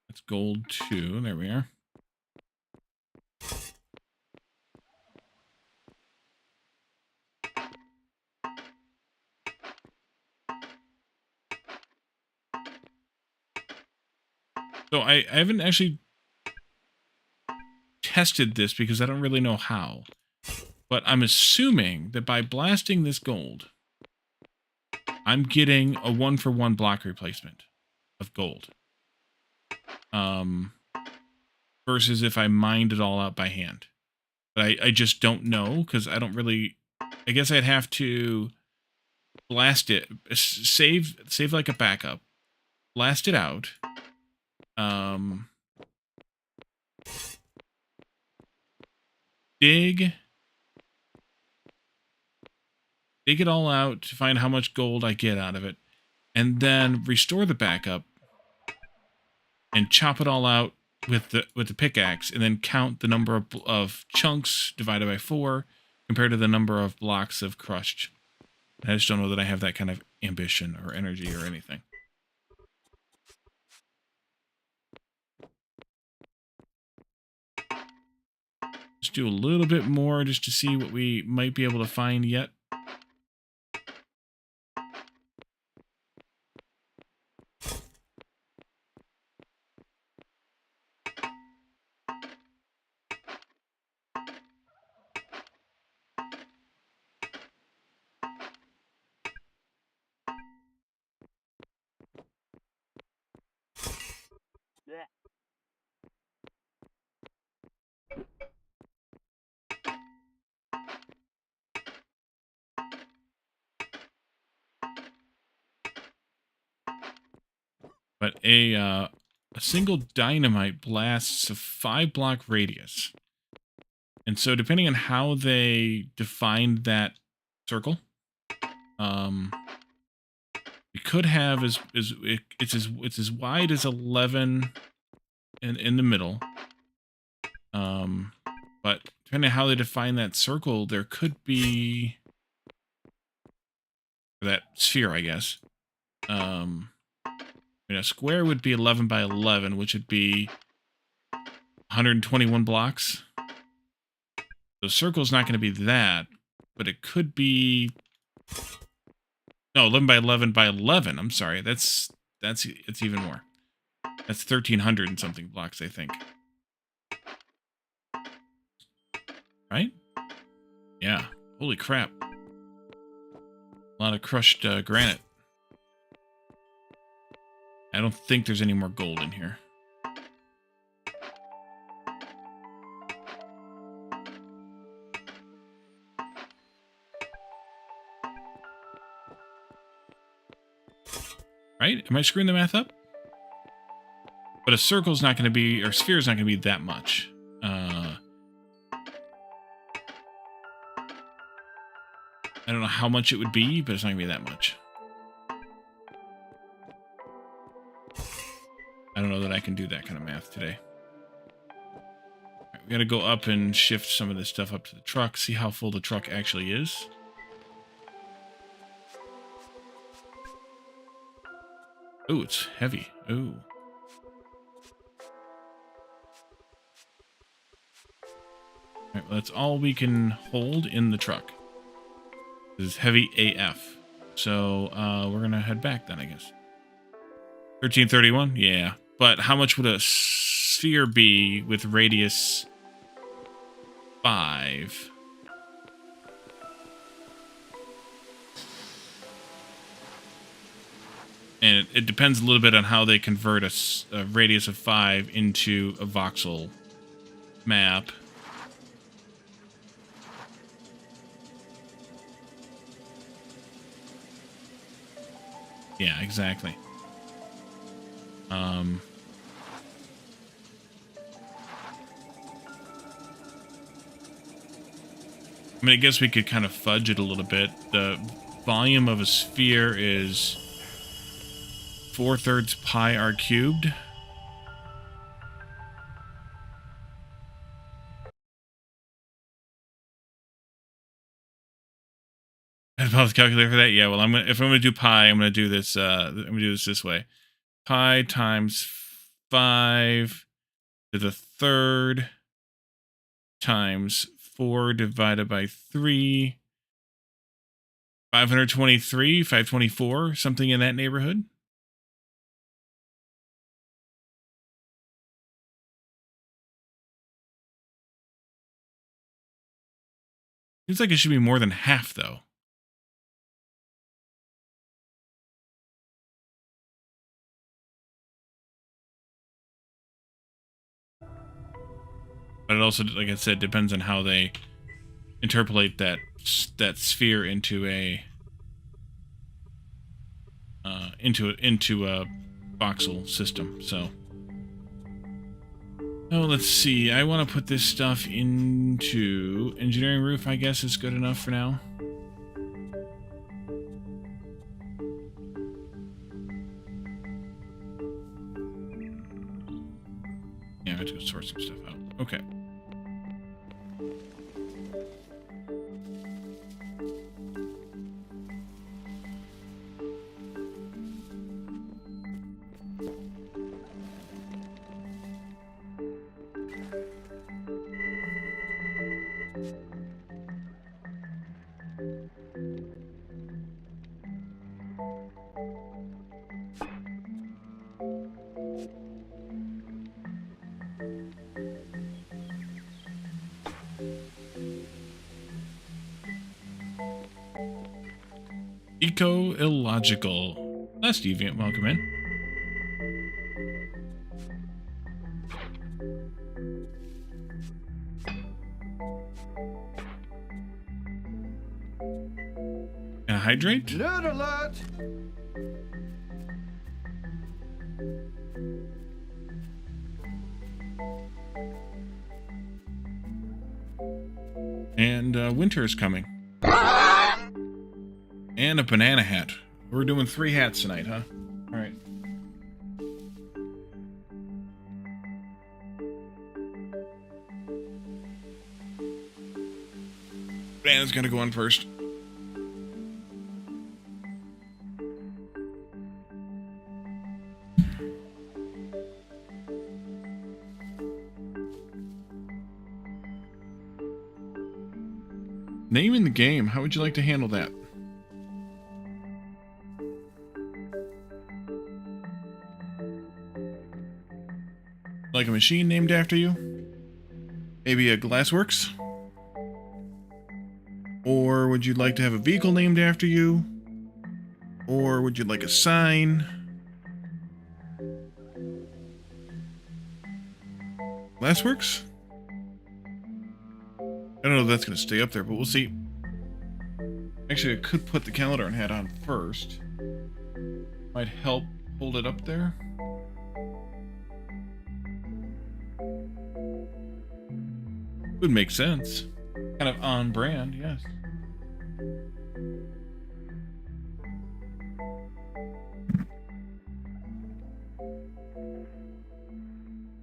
That's gold too. There we are. So I haven't actually tested this because I don't really know how. But I'm assuming that by blasting this gold, I'm getting a 1-for-1 block replacement of gold. Versus if I mined it all out by hand. But I just don't know, because I don't really... I guess I'd have to blast it, save like a backup, blast it out. Dig it all out to find how much gold I get out of it, and then restore the backup and chop it all out with the pickaxe, and then count the number of chunks divided by 4 compared to the number of blocks of crushed. I just don't know that I have that kind of ambition or energy or anything. Let's do a little bit more just to see what we might be able to find yet. But a single dynamite blasts a 5-block radius. And so depending on how they defined that circle, we could have it's as wide as 11 in the middle. But depending on how they define that circle, there could be that sphere, I guess. A square would be 11 by 11, which would be 121 blocks. The circle's not going to be that, but it could be... No, 11 by 11 by 11. I'm sorry. It's even more. That's 1,300 and something blocks, I think. Right? Yeah. Holy crap. A lot of crushed granite. I don't think there's any more gold in here. Right? Am I screwing the math up? But a circle's not going to be, or sphere's not going to be that much. I don't know how much it would be, but it's not going to be that much. I don't know that I can do that kind of math today. Right, we got to go up and shift some of this stuff up to the truck, see how full the truck actually is. Oh, it's heavy. Oh. All right, well, that's all we can hold in the truck. This is heavy AF. So we're going to head back then, I guess. 1331? Yeah. But how much would a sphere be with radius 5? And it depends a little bit on how they convert a radius of 5 into a voxel map. Yeah, exactly. I mean, I guess we could kind of fudge it a little bit. The volume of a sphere is 4/3 pi r cubed. I have a calculator for that. Yeah, well, if I'm gonna do pi, I'm gonna do this. I'm gonna do this way: pi times 5 to the 3rd times 4 divided by 3. 523, 524, something in that neighborhood. Seems like it should be more than half, though. But it also, like I said, depends on how they interpolate that sphere into a into a voxel system. So, oh, let's see. I want to put this stuff into engineering roof. I guess is good enough for now. Yeah, I have to go sort some stuff out. Okay. Ecological. Last deviant, welcome in. And a hydrate? Nerd alert! And winter is coming. And a banana hat. We're doing 3 hats tonight, huh? Alright. Banana's gonna go on first. Name in the game. How would you like to handle that? Like a machine named after you? Maybe a glassworks? Or would you like to have a vehicle named after you? Or would you like a sign? Glassworks? I don't know if that's going to stay up there, but we'll see. Actually, I could put the calendar hat on first. Might help hold it up there. Would make sense. Kind of on brand, yes.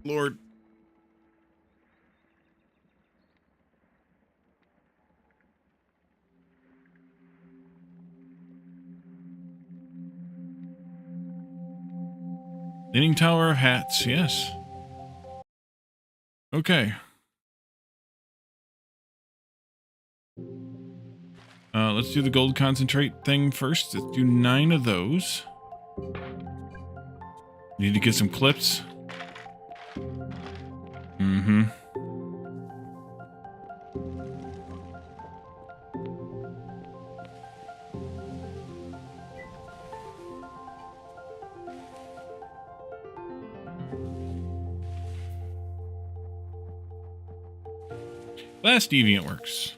Lord. Leaning Tower of Hats, yes. Okay. Let's do the gold concentrate thing first. Let's do 9 of those. Need to get some clips. Mm-hmm. Last deviant works.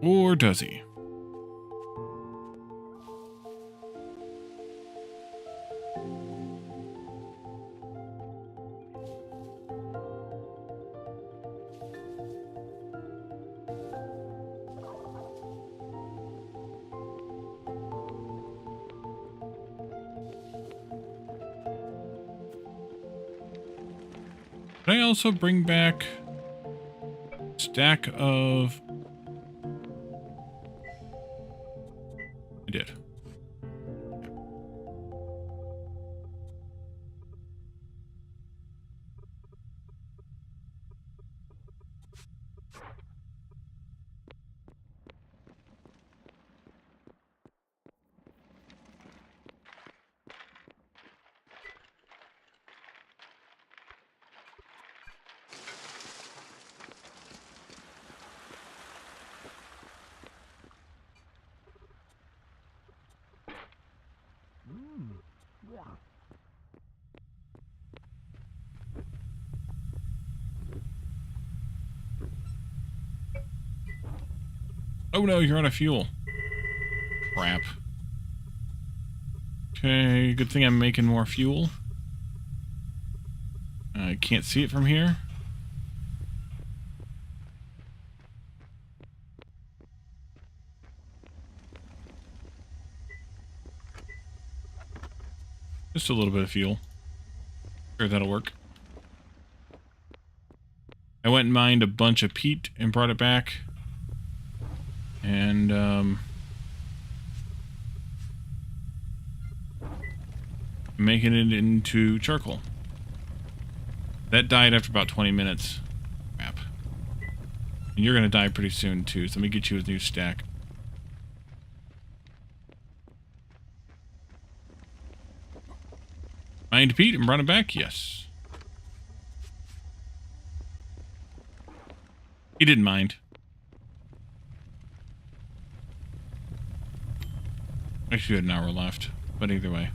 Or does he? Can I also bring back a stack of... I did. Oh no, you're out of fuel. crap. Okay, good thing I'm making more fuel. I can't see it from here. Just a little bit of fuel. Sure, that'll work. I went and mined a bunch of peat and brought it back. And, making it into charcoal. That died after about 20 minutes. Crap. And you're gonna die pretty soon, too, so let me get you a new stack. Mined peat and brought it back? Yes. He didn't mind. Actually, we had an hour left, but either way.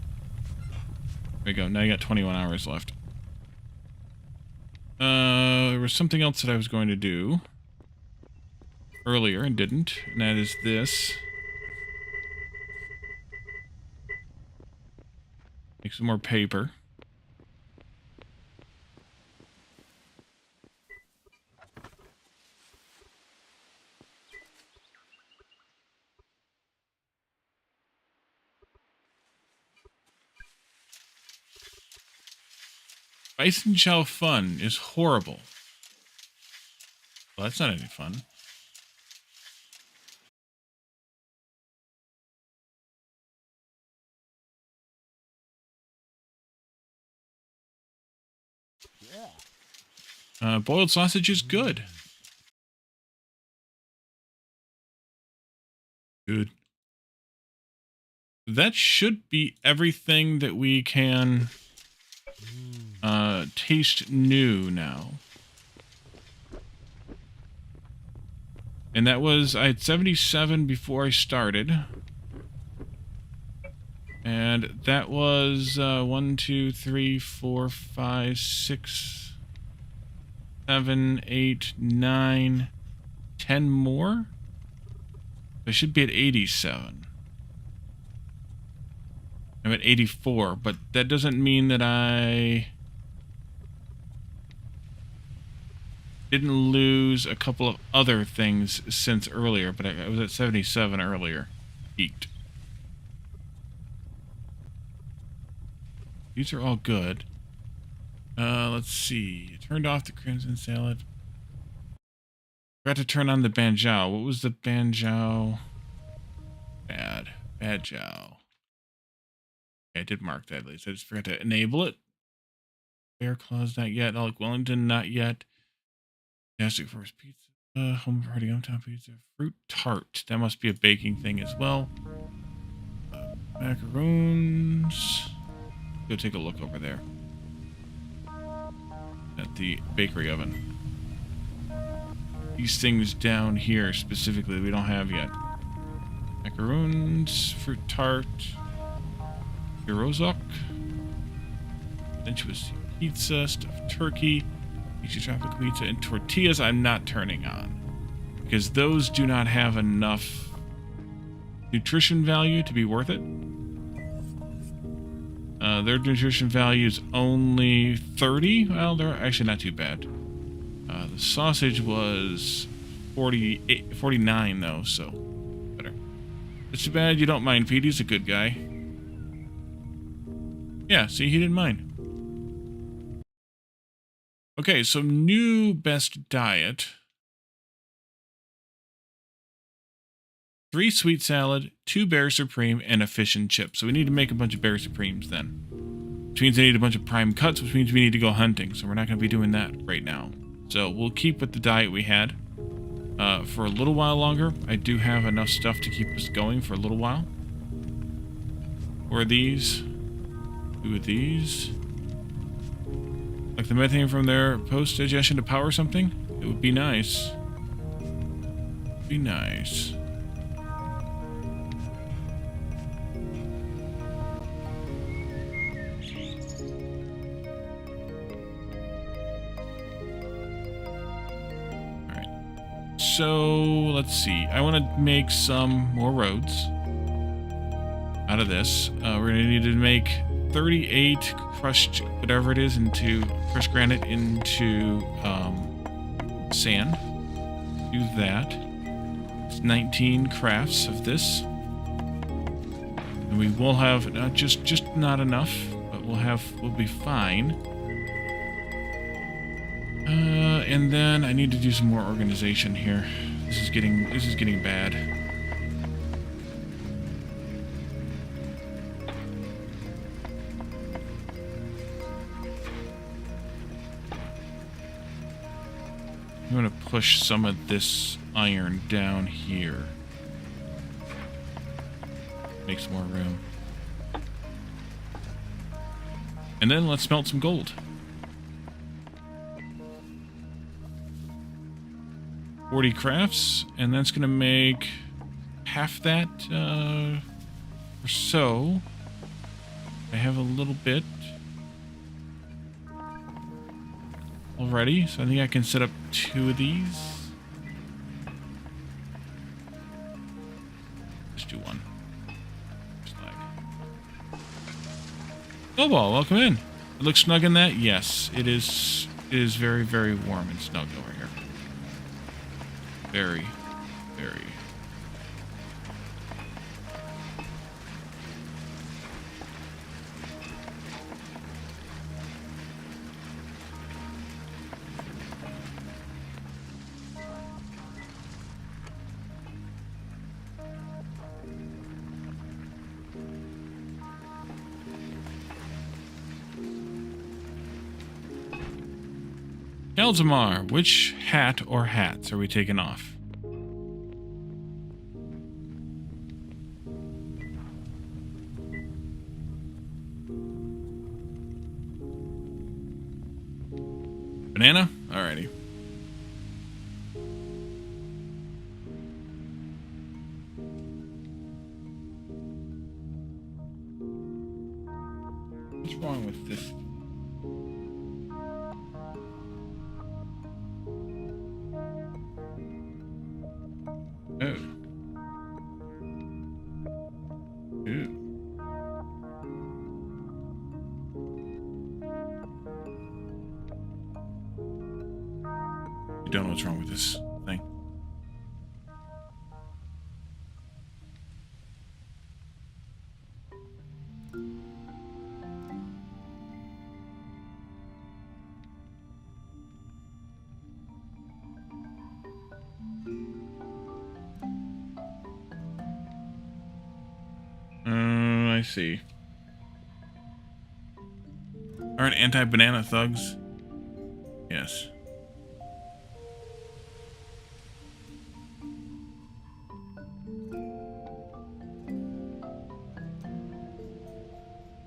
There we go. Now you got 21 hours left. There was something else that I was going to do earlier and didn't, and that is this. Make some more paper. Bison chow fun is horrible. Well, that's not any fun. Boiled sausage is good. Good. That should be everything that we can taste new now. And that was, I had 77 before I started. And that was 1, 2, 3, 4, 5, 6, 7, 8, 9, 10 more? I should be at 87. I'm at 84, but that doesn't mean that I didn't lose a couple of other things since earlier, but I was at 77 earlier. Peaked. These are all good. Let's see. Turned off the crimson salad. Forgot to turn on the banjao. What was the banjao? Bad. Banjao. Okay, I did mark that at least. I just forgot to enable it. Bear Claws, not yet. Alec Wellington, not yet. Fantastic Forest Pizza. Home Party Hometown Pizza. Fruit Tart. That must be a baking thing as well. Macaroons. Go take a look over there. At the bakery oven. These things down here specifically we don't have yet. Macaroons, fruit tart, Pirozok, sensuous pizza, stuffed turkey, pizza tropical pizza, and tortillas I'm not turning on. Because those do not have enough nutrition value to be worth it. Their nutrition value is only 30. Well, they're actually not too bad. The sausage was 49 though, so better. It's too bad you don't mind Pete. He's a good guy. Yeah, see, he didn't mind. Okay, so new best diet. 3 sweet salad, 2 Bear Supreme, and a fish and chip. So we need to make a bunch of Bear Supremes then. Which means I need a bunch of prime cuts, which means we need to go hunting. So we're not going to be doing that right now. So we'll keep with the diet we had for a little while longer. I do have enough stuff to keep us going for a little while. Or are these? 2 of these. Like the methane from their post-digestion to power something? It would be nice. Be nice. So, let's see. I want to make some more roads. out of this. We're going to need to make 38 crushed whatever it is into crushed granite into sand. Do that. It's 19 crafts of this. And we will have just not enough, but we'll be fine. And then I need to do some more organization here. This is getting bad. I'm going to push some of this iron down here. Make some more room. And then let's smelt some gold. 40 crafts, and that's going to make half that or so. I have a little bit already, so I think I can set up 2 of these. Let's do 1. Snowball, welcome in. It looks snug in that? Yes, it is. It is very, very warm and snug over here. Very, very. Elzamar, which hat or hats are we taking off? Banana? Alrighty. What's wrong with this? Oh. Ooh. You don't know what's wrong with this thing. I see. Aren't anti-banana thugs? Yes.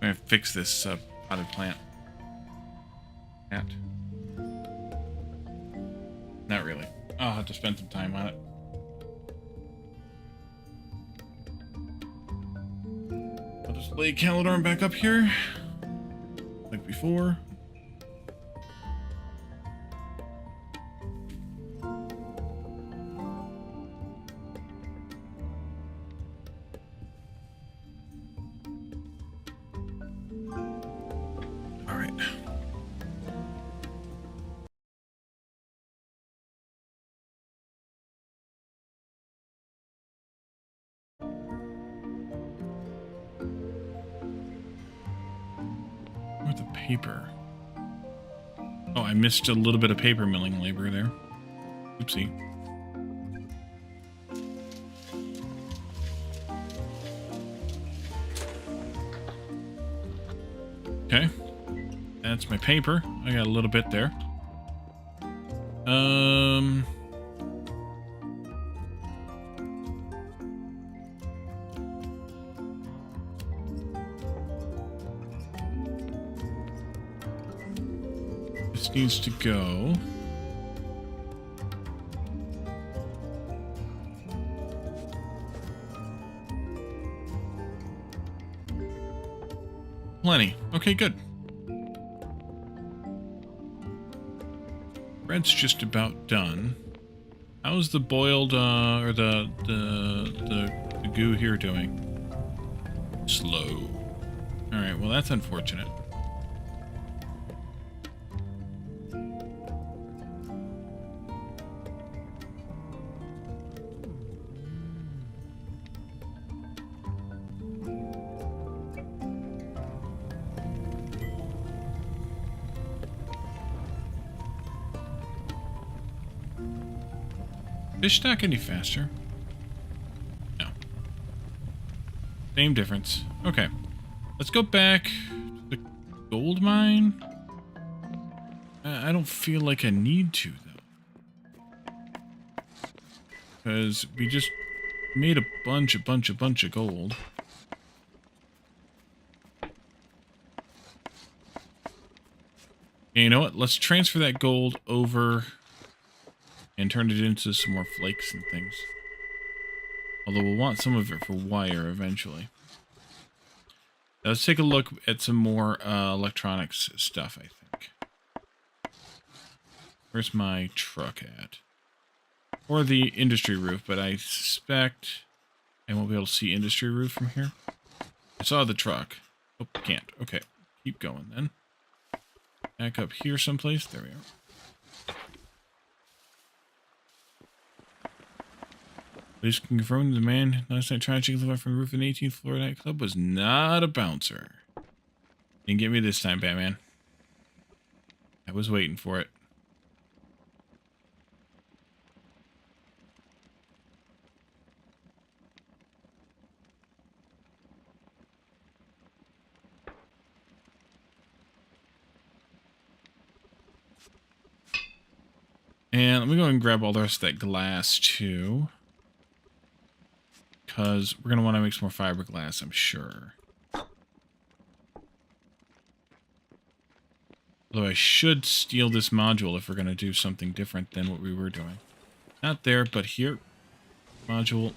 I'm gonna fix this potted plant. Not really. I'll have to spend some time on it. I'll just lay Calidorn back up here, like before. The paper. Oh, I missed a little bit of paper milling labor there. Oopsie. Okay. That's my paper. I got a little bit there. This needs to go. Plenty. Okay, good. Bread's just about done. How's the boiled or the goo here doing? slow. All right, well, that's unfortunate. Fish stock any faster? No. Same difference. Okay. Let's go back to the gold mine. I don't feel like I need to, though. Because we just made a bunch of gold. And you know what? Let's transfer that gold over and turn it into some more flakes and things. Although we'll want some of it for wire eventually. Now let's take a look at some more electronics stuff, I think. Where's my truck at? Or the industry roof, but I suspect I won't be able to see industry roof from here. I saw the truck. Oh, can't. Okay, keep going then. Back up here someplace. There we are. Police can confirm the man last night trying to check the light from the roof of an 18th floor nightclub was not a bouncer. Didn't get me this time, Batman. I was waiting for it. And let me go and grab all the rest of that glass, too. Because we're going to want to make some more fiberglass, I'm sure. Although I should steal this module if we're going to do something different than what we were doing. Not there, but here. Module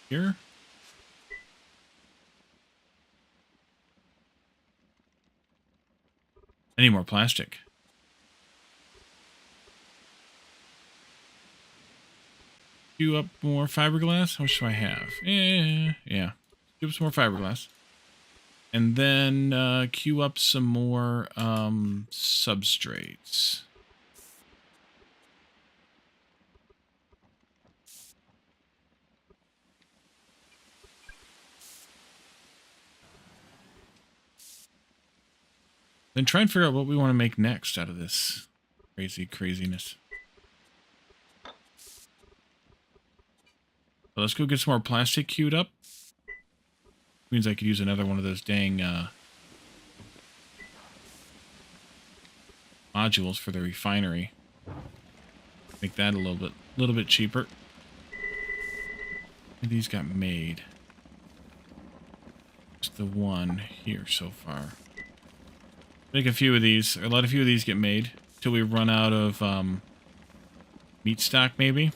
here. I need more plastic. Queue up more fiberglass. How much do I have? Yeah. Queue up some more fiberglass. And then queue up some more substrates. Then try and figure out what we want to make next out of this craziness. So let's go get some more plastic queued up. Means I could use another one of those dang modules for the refinery. Make that a little bit cheaper. These got made. Just the one here so far. Make a few of these, or let a few of these get made till we run out of meat stock, maybe.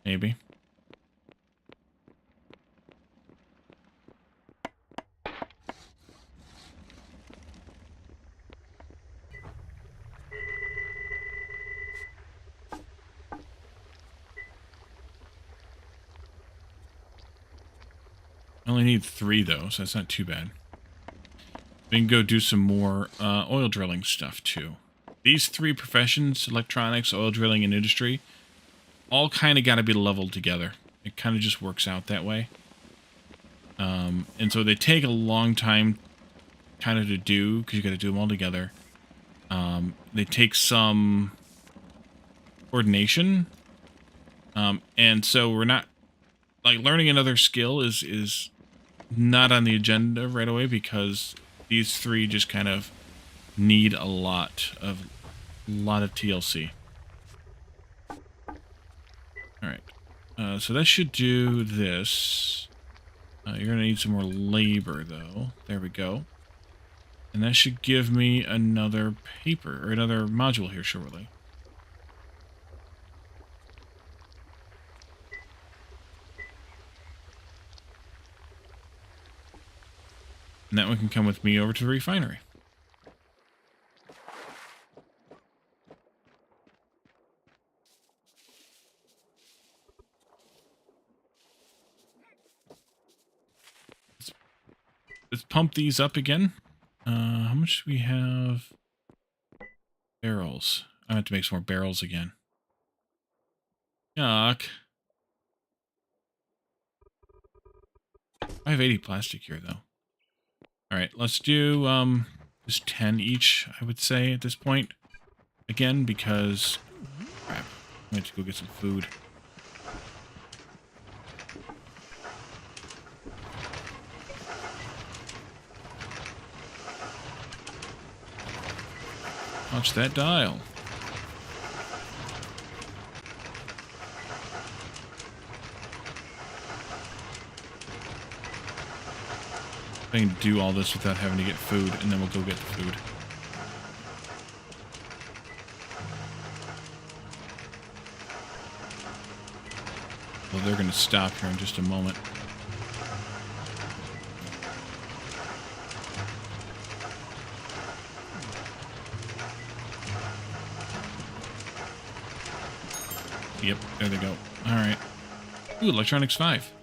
Maybe. I only need 3 though, so that's not too bad. We can go do some more oil drilling stuff too. These 3 professions, electronics, oil drilling, and industry, all kind of got to be leveled together. It kind of just works out that way. And so they take a long time kind of to do, because you got to do them all together. They take some coordination. And so we're not, like, learning another skill is not on the agenda right away, because these 3 just kind of need a lot of TLC. All right, so that should do this. You're gonna need some more labor, though. There we go. And that should give me another paper, or another module here shortly. And that one can come with me over to the refinery. let's pump these up again. How much do we have? Barrels. I have to make some more barrels again. Yuck. I have 80 plastic here, though. Alright, let's do just 10 each, I would say, at this point. Again, because... Crap. I have to go get some food. Watch that dial. I can do all this without having to get food, and then we'll go get the food. Well, they're going to stop here in just a moment. Yep, there they go. Alright. Ooh, electronics 5.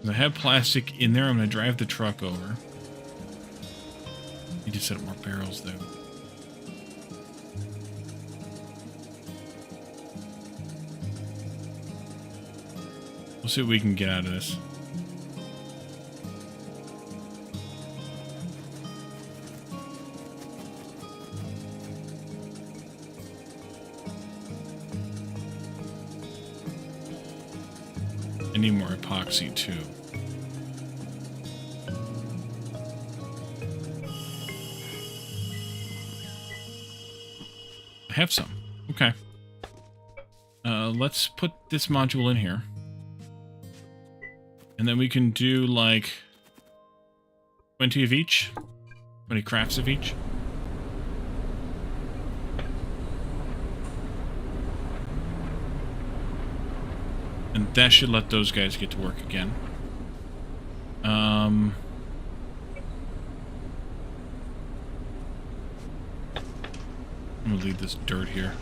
I have plastic in there. I'm going to drive the truck over. Need to set up more barrels, though. We'll see what we can get out of this. I need more epoxy, too. I have some. Okay. Let's put this module in here. And then we can do, like, 20 of each. 20 crafts of each. And that should let those guys get to work again. I'm gonna leave this dirt here.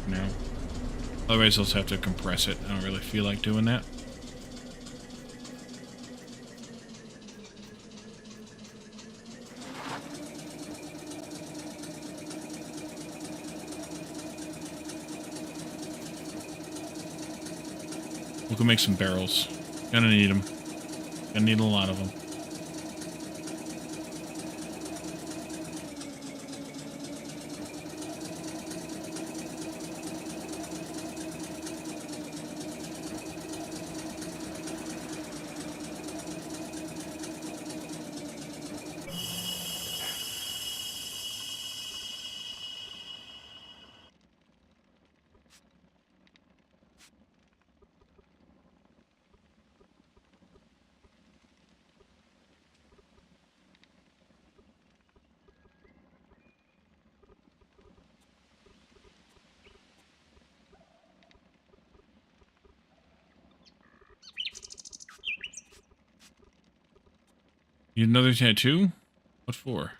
No. Otherwise, I'll just have to compress it. I don't really feel like doing that. We can make some barrels. Gonna need them. Gonna need a lot of them. Need another tattoo? What for?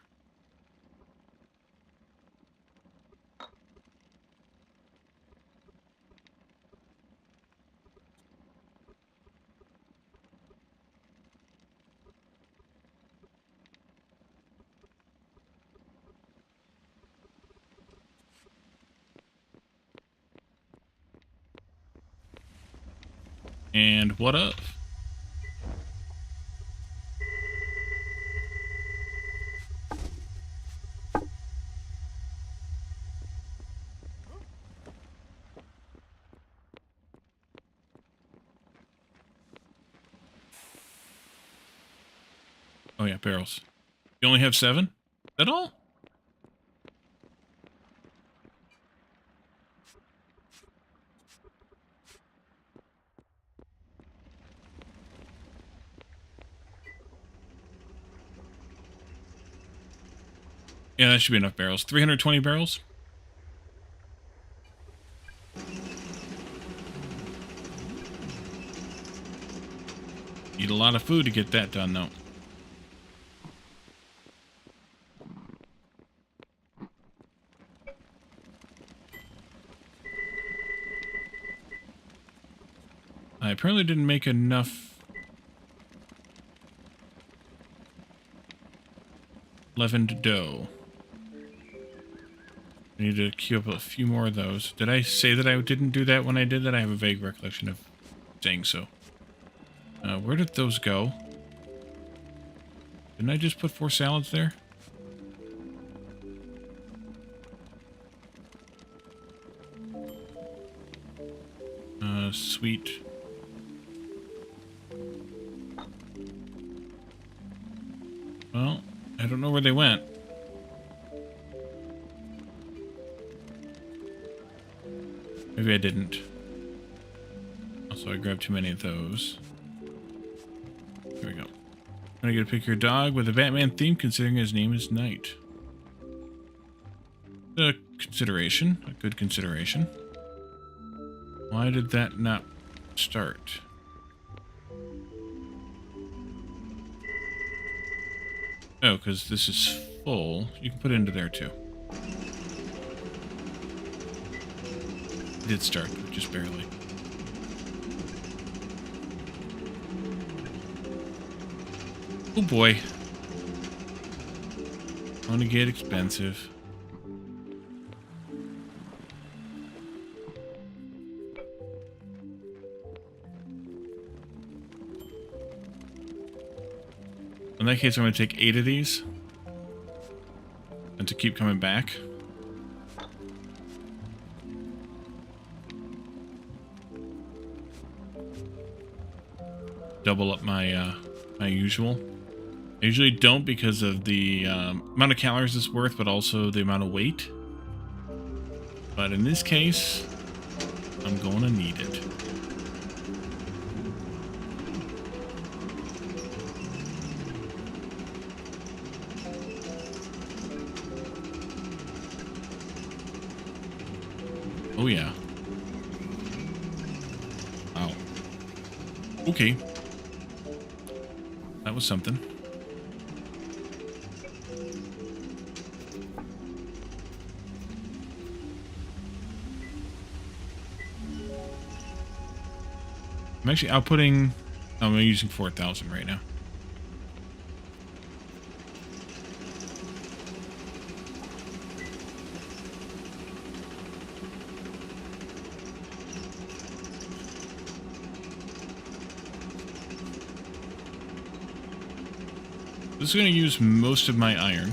And what of? Oh yeah, barrels. You only have 7? Is that all? Yeah, that should be enough barrels. 320 barrels? Eat a lot of food to get that done, though. I apparently didn't make enough leavened dough. I need to queue up a few more of those. Did I say that I didn't do that when I did that? I have a vague recollection of saying so. Where did those go? Didn't I just put 4 salads there? Sweet. Well, I don't know where they went. Maybe I didn't. Also, I grabbed too many of those. Here we go. I'm gonna pick your dog with a Batman theme, considering his name is Knight. A consideration. A good consideration. Why did that not start? Oh, because this is full. You can put it into there, too. It did start, but just barely. Oh boy. Gonna get expensive. In that case, I'm going to take 8 of these. And to keep coming back. Double up my my usual. I usually don't because of the amount of calories it's worth, but also the amount of weight. But in this case, I'm going to need it. Oh yeah. Wow. Okay. That was something. I'm actually outputting... Oh, I'm using 4,000 right now. This is going to use most of my iron.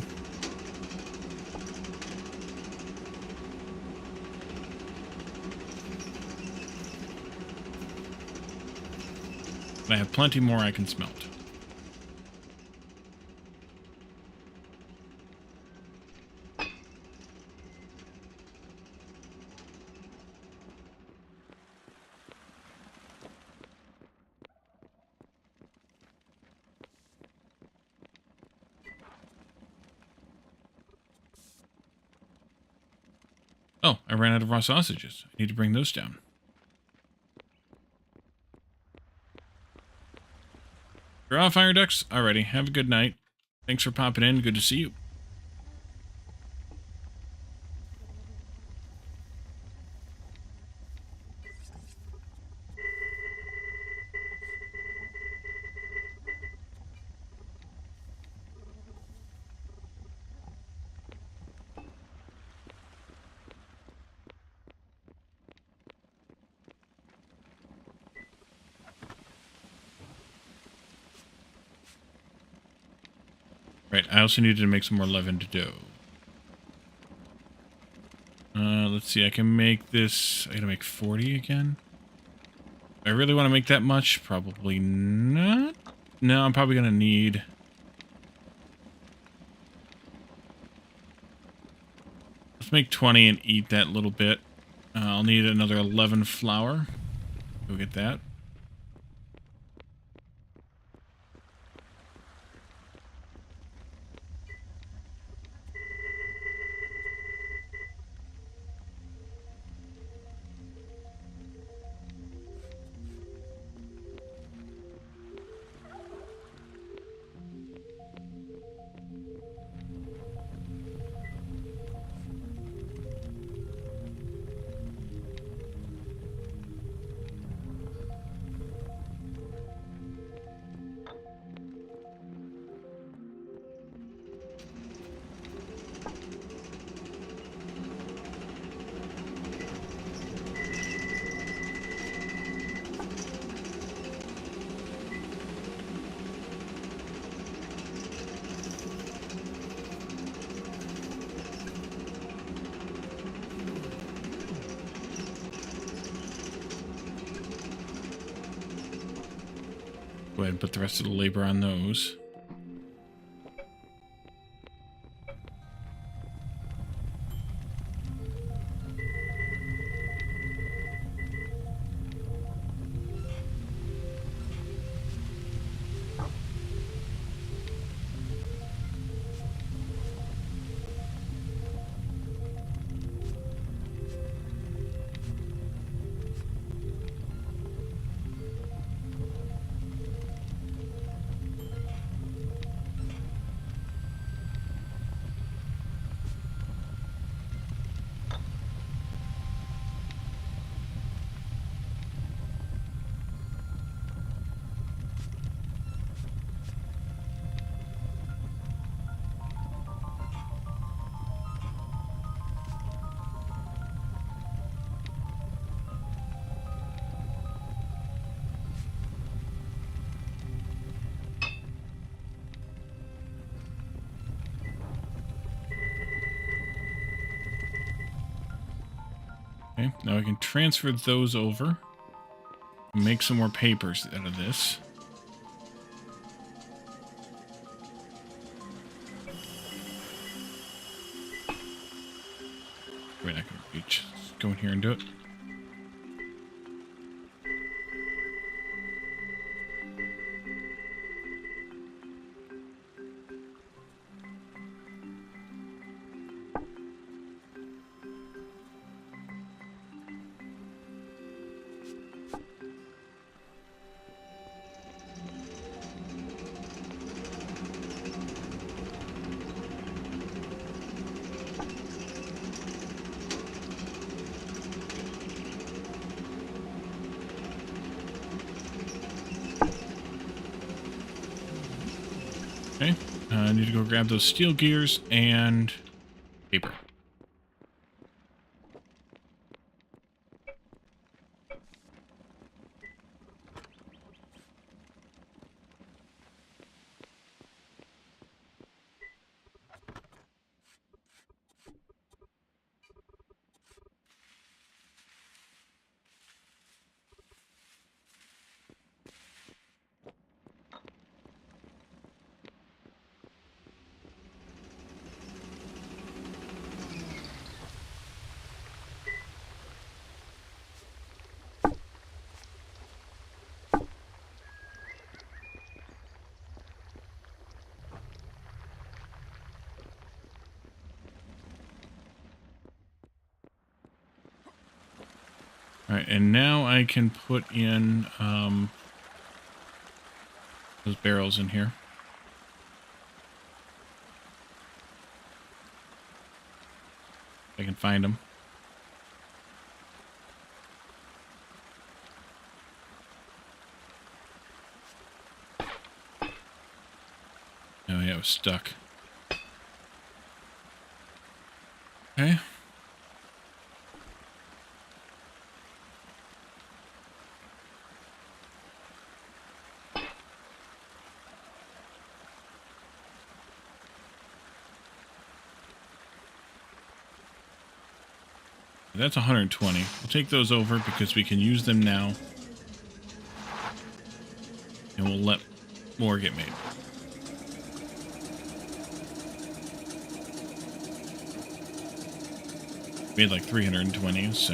I have plenty more I can smelt. Oh, I ran out of raw sausages. I need to bring those down. You're off, Fire Ducks? Alrighty, have a good night. Thanks for popping in. Good to see you. Right, I also needed to make some more leavened dough. Let's see, I can make this... I gotta make 40 again? I really want to make that much? Probably not. No, I'm probably gonna need Let's make 20 and eat that little bit. I'll need another 11 flour. Go get that. Go ahead and put the rest of the labor on those. Okay, now I can transfer those over and make some more papers out of this. Wait, I can reach. Let's go in here and do it. Okay, I need to go grab those steel gears and paper. All right, and now I can put in those barrels in here. If I can find them. Oh yeah, it was stuck. Okay. That's 120. We'll take those over because we can use them now. And we'll let more get made. Made like 320, so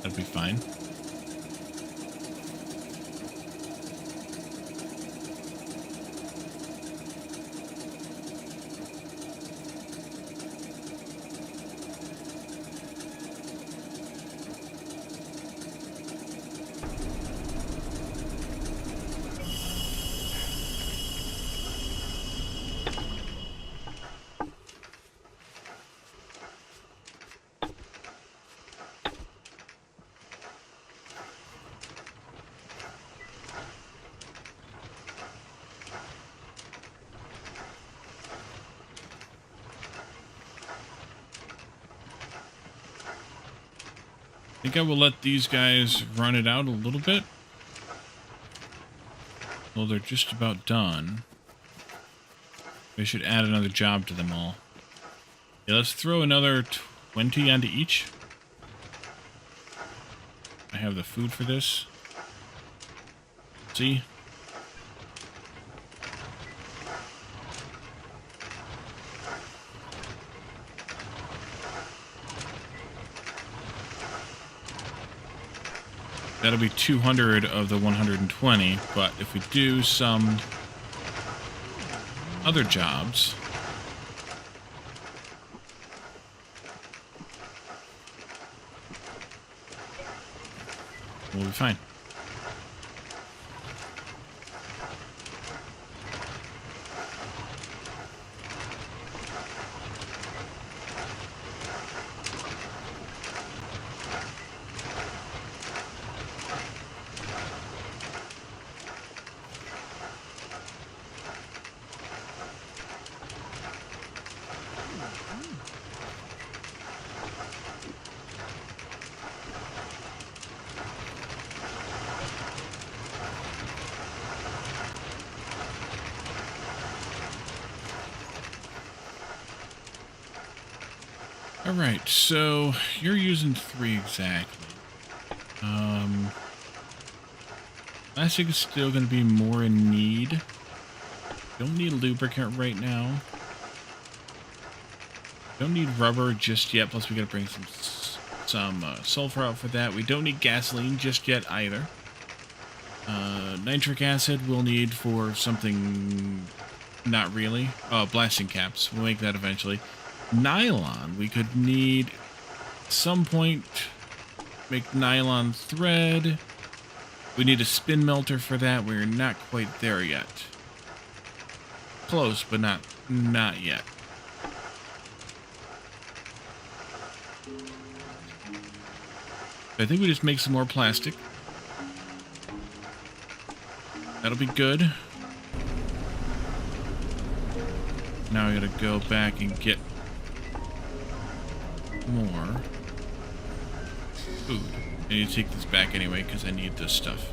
that'd be fine. I think I will let these guys run it out a little bit. Well, they're just about done. We should add another job to them all. Yeah, let's throw another 20 onto each. I have the food for this. See? That'll be 200 of the 120, but if we do some other jobs, we'll be fine. Alright, so you're using 3 exactly. Plastic is still going to be more in need. Don't need lubricant right now. Don't need rubber just yet, plus we got to bring some sulfur out for that. We don't need gasoline just yet either. Nitric acid we'll need for something... Not really. Oh, blasting caps. We'll make that eventually. Nylon. We could need... some point... make nylon thread. We need a spin melter for that. We're not quite there yet. Close, but not yet. I think we just make some more plastic. That'll be good. Now we gotta go back and get more food. I need to take this back anyway because I need this stuff.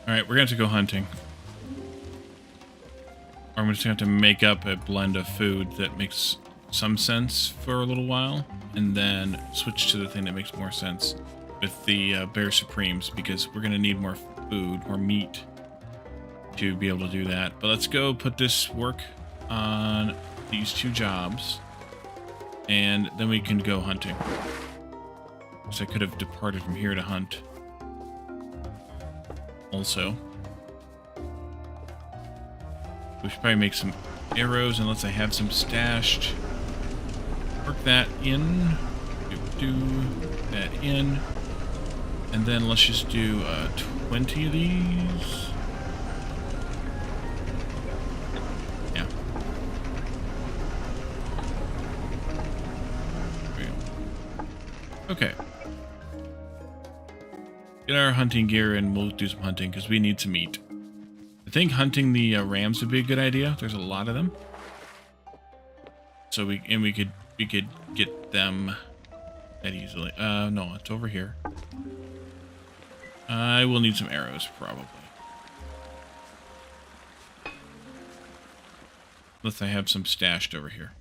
Alright, we're going to have to go hunting. Or I'm just going to have to make up a blend of food that makes some sense for a little while, and then switch to the thing that makes more sense with the Bear Supremes, because we're going to need more food, more meat, to be able to do that. But let's go put this work on these 2 jobs, and then we can go hunting. So I could have departed from here to hunt. Also, we should probably make some arrows unless I have some stashed. Work that in. do that in. And then let's just do 20 of these. Yeah. There we go. Okay. Get our hunting gear and we'll do some hunting because we need some meat. I think hunting the rams would be a good idea. There's a lot of them. So we could get them that easily. No, it's over here. I will need some arrows, probably. Unless I have some stashed over here.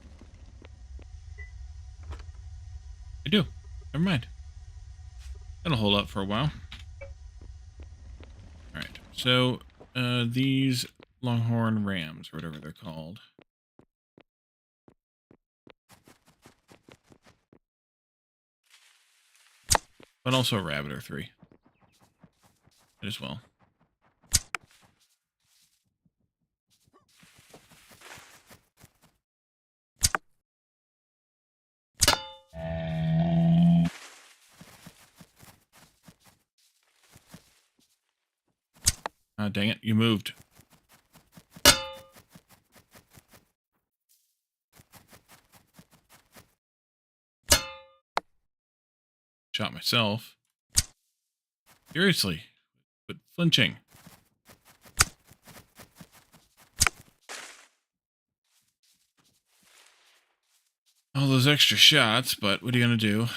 I do. Never mind. That'll hold up for a while. Alright, so these longhorn rams, or whatever they're called. But also a rabbit or three. As well. Oh, dang it, you moved. Shot myself. Seriously. But flinching. All those extra shots, but what are you going to do? You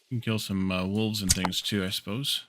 can kill some wolves and things too, I suppose.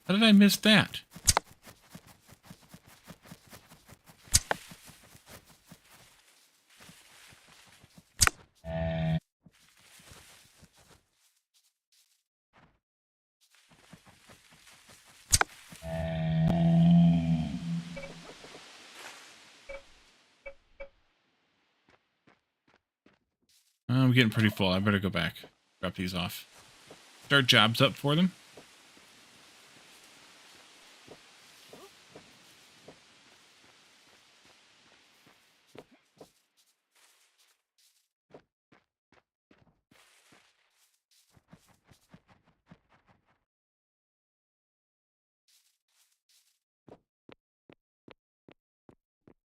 How did I miss that? I'm getting pretty full. I better go back. Drop these off. Start jobs up for them.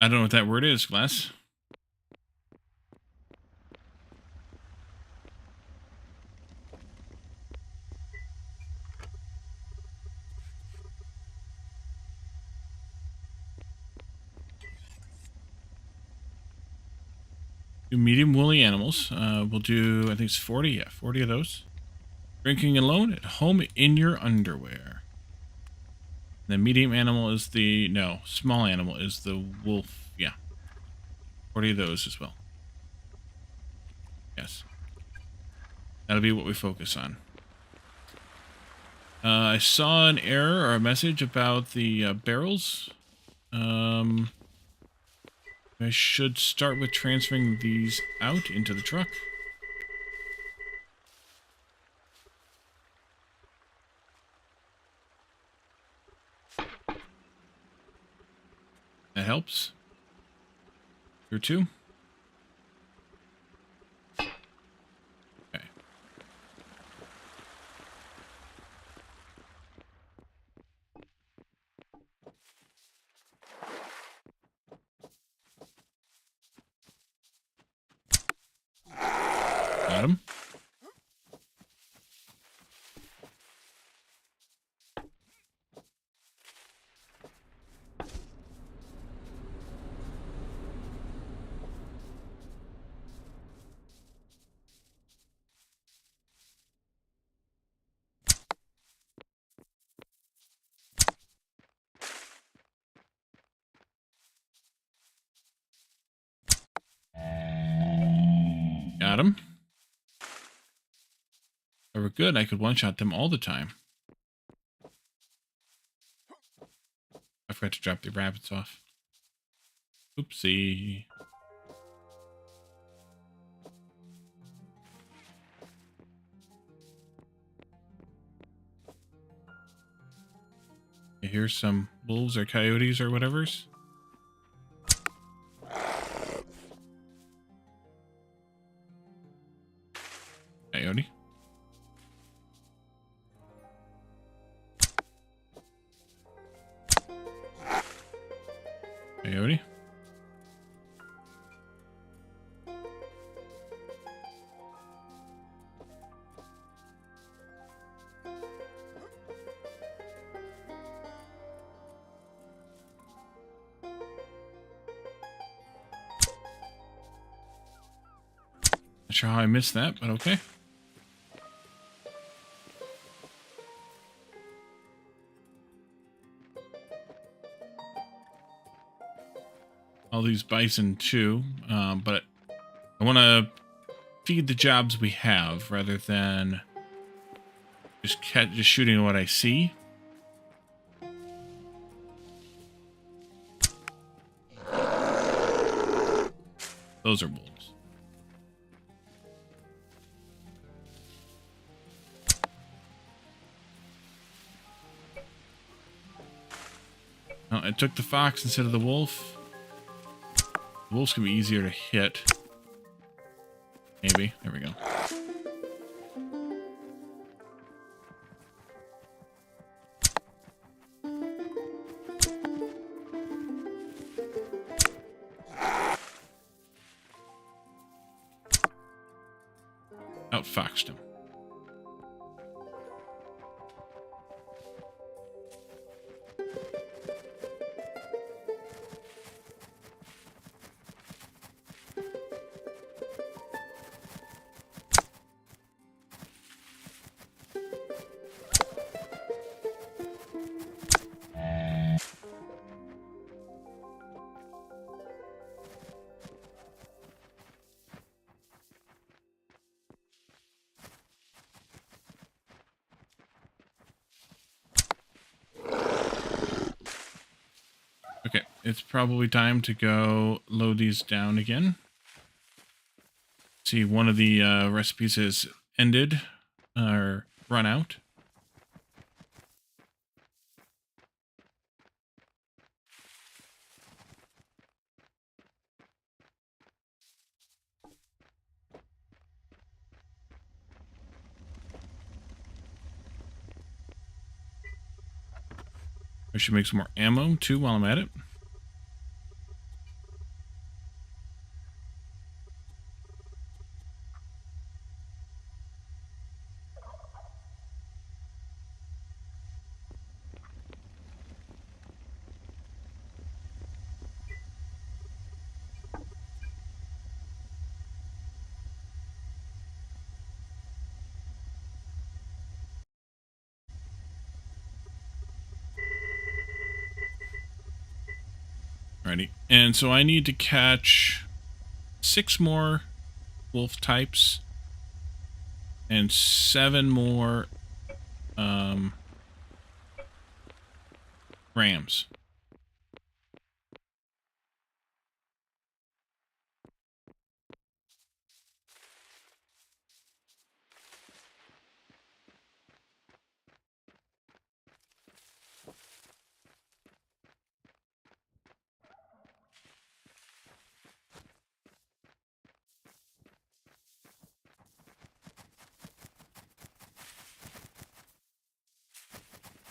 I don't know what that word is, Glass. Do medium woolly animals. We'll do, I think it's 40. Yeah, 40 of those. Drinking alone at home in your underwear. The medium animal is the, no, small animal is the wolf. Yeah. 40 of those as well. Yes. That'll be what we focus on. I saw an error or a message about the barrels. I should start with transferring these out into the truck. That helps. Here too. Okay. Got him. Got him. They were good. I could one-shot them all the time. I forgot to drop the rabbits off. Oopsie. Here's some wolves or coyotes or whatever's. Coyote. Coyote. Not sure how I missed that, but okay. All these bison too, but I want to feed the jobs we have rather than just shooting what I see. Those are wolves. Oh, I took the fox instead of the wolf. The wolves can be easier to hit. Maybe. There we go. Outfoxed him. Okay, it's probably time to go load these down again. See, one of the recipes is ended or run out. I should make some more ammo too while I'm at it. Alrighty. And so I need to catch 6 more wolf types and 7 more rams.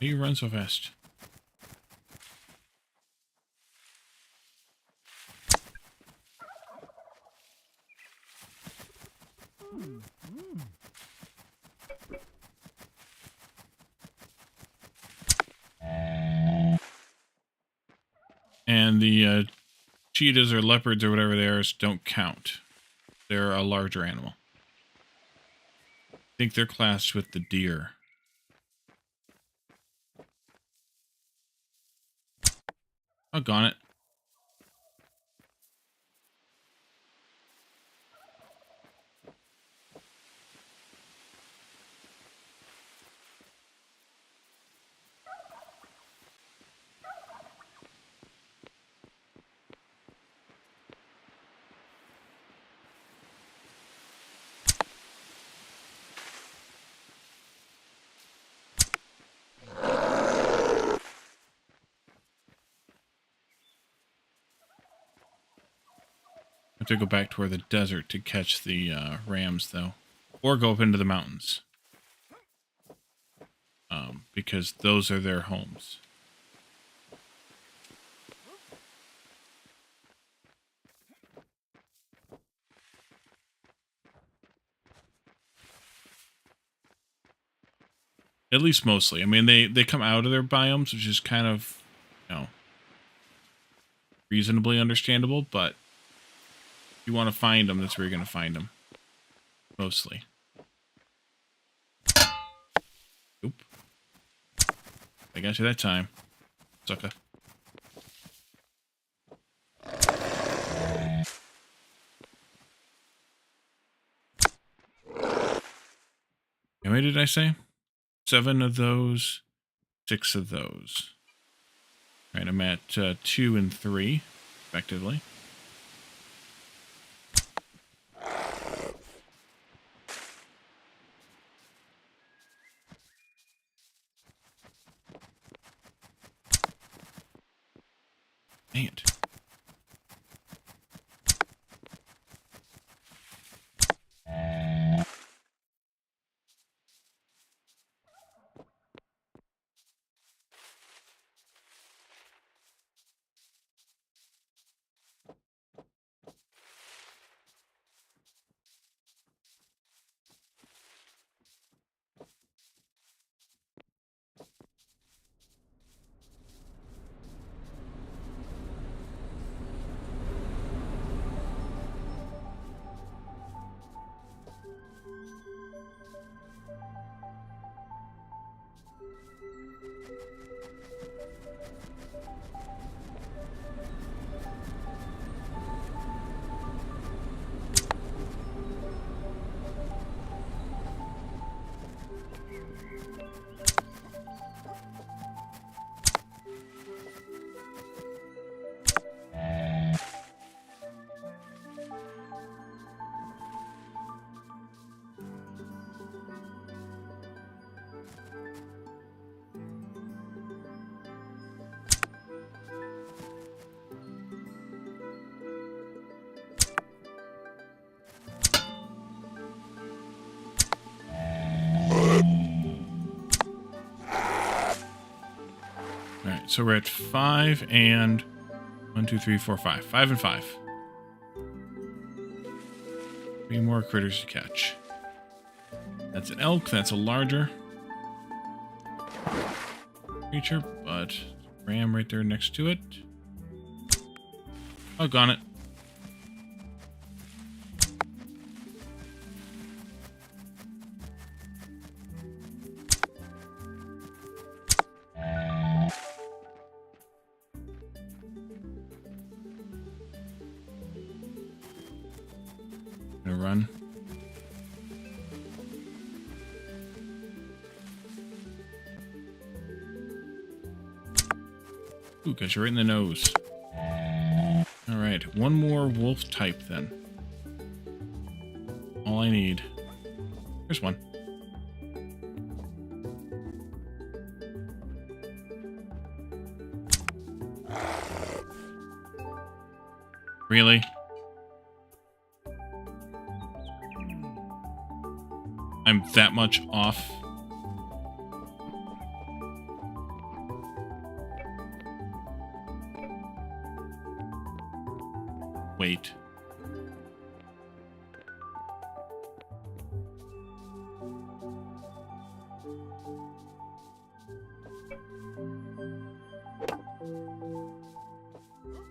Why you run so fast? And the cheetahs or leopards or whatever they are don't count. They're a larger animal. I think they're classed with the deer. Doggone it. I have to go back toward the desert to catch the rams, though. Or go up into the mountains. Because those are their homes. At least mostly. I mean, they come out of their biomes, which is kind of, reasonably understandable, but if you want to find them, that's where you're going to find them. Mostly. Oop. I got you that time, sucker. How many did I say? 7 of those, 6 of those. All right, I'm at 2 and 3, effectively. Dang it. So we're at 5 and 1, 2, 3, 4, 5. 5 and 5. 3 more critters to catch. That's an elk. That's a larger creature, but ram right there next to it. Doggone it. Run. Ooh, got you right in the nose. Alright, one more wolf type then. All I need. There's one. Really? I'm that much off. wait.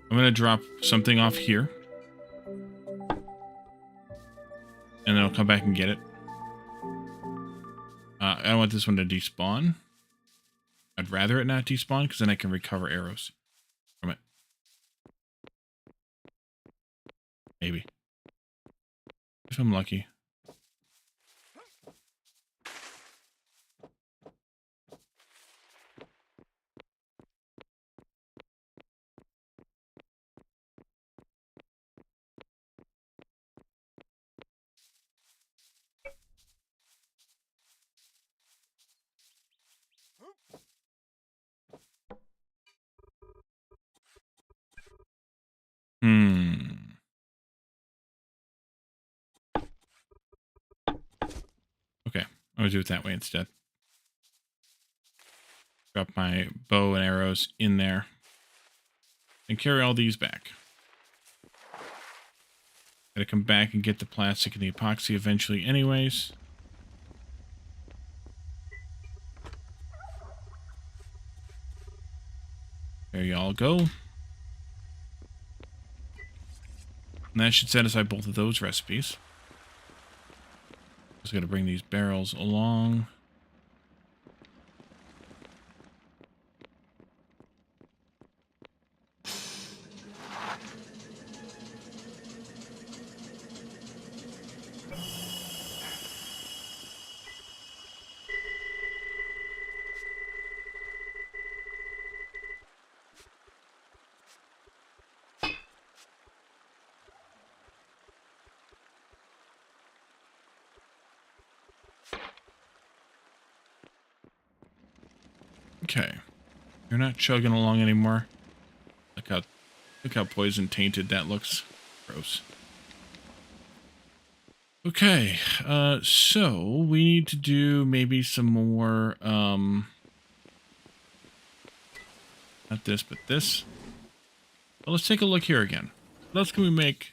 I'm going to drop something off here. And then I'll come back and get it. I don't want this one to despawn. I'd rather it not despawn, because then I can recover arrows from it. Maybe. If I'm lucky. Okay, I'm going to do it that way instead. Drop my bow and arrows in there. And carry all these back. Gotta come back and get the plastic and the epoxy eventually anyways. There y'all go. And that should satisfy both of those recipes. Just gotta bring these barrels along. Okay. You're not chugging along anymore. Look how poison tainted that looks. Gross. Okay, so we need to do maybe some more, not this, but this. Well, let's take a look here again. What else can we make?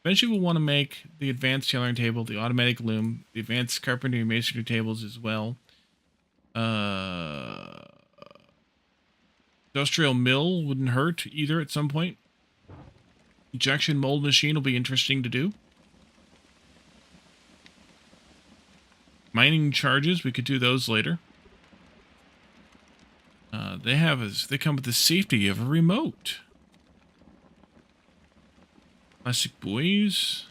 Eventually we'll want to make the advanced tailoring table, the automatic loom, the advanced carpentry and masonry tables as well. Industrial mill wouldn't hurt either at some point. Injection mold machine will be interesting to do. Mining charges, we could do those later. They come with the safety of a remote. Plastic buoys.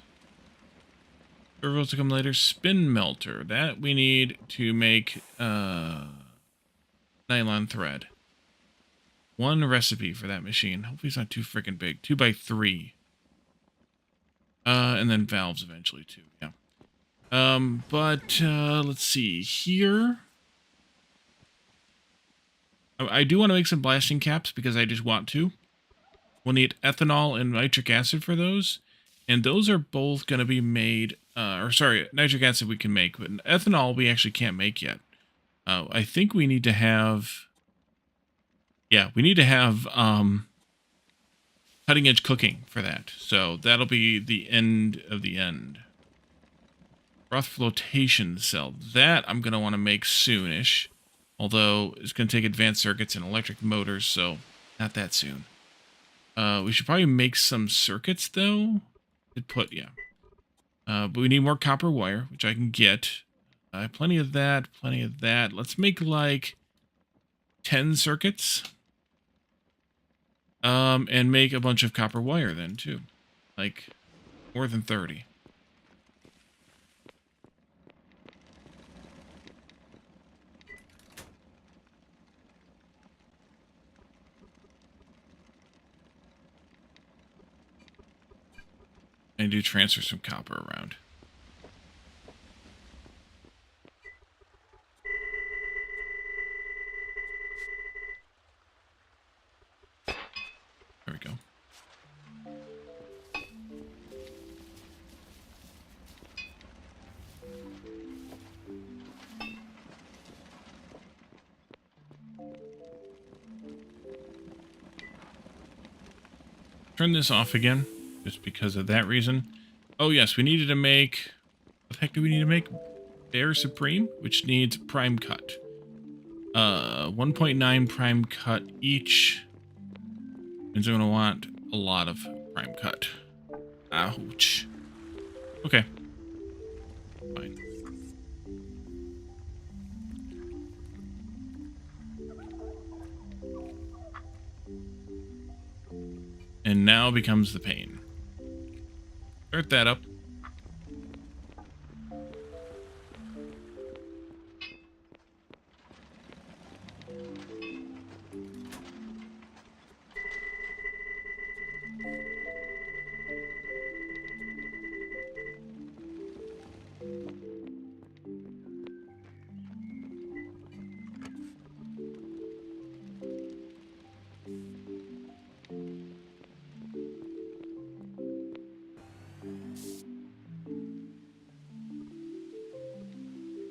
Servos to come later. Spin melter. That we need to make nylon thread. One recipe for that machine. Hopefully it's not too freaking big. 2x3. And then valves eventually too. Yeah. Let's see here. I do want to make some blasting caps because I just want to. We'll need ethanol and nitric acid for those. And those are both going to be made, nitric acid we can make, but ethanol we actually can't make yet. I think we need to have, cutting edge cooking for that. So that'll be the end of the end. Broth flotation cell. That I'm going to want to make soonish. Although it's going to take advanced circuits and electric motors, so not that soon. We should probably make some circuits, though. But we need more copper wire, which I can get. Plenty of that, plenty of that. Let's make, like, 10 circuits. And make a bunch of copper wire, then, too. Like, more than 30. And do transfer some copper around. There we go. Turn this off again, just because of that reason. Oh yes, we needed to make, what the heck do we need to make? Bear Supreme, which needs prime cut. 1.9 prime cut each. Means I'm gonna want a lot of prime cut. Ouch. Okay. Fine. And now becomes the pain. Start that up.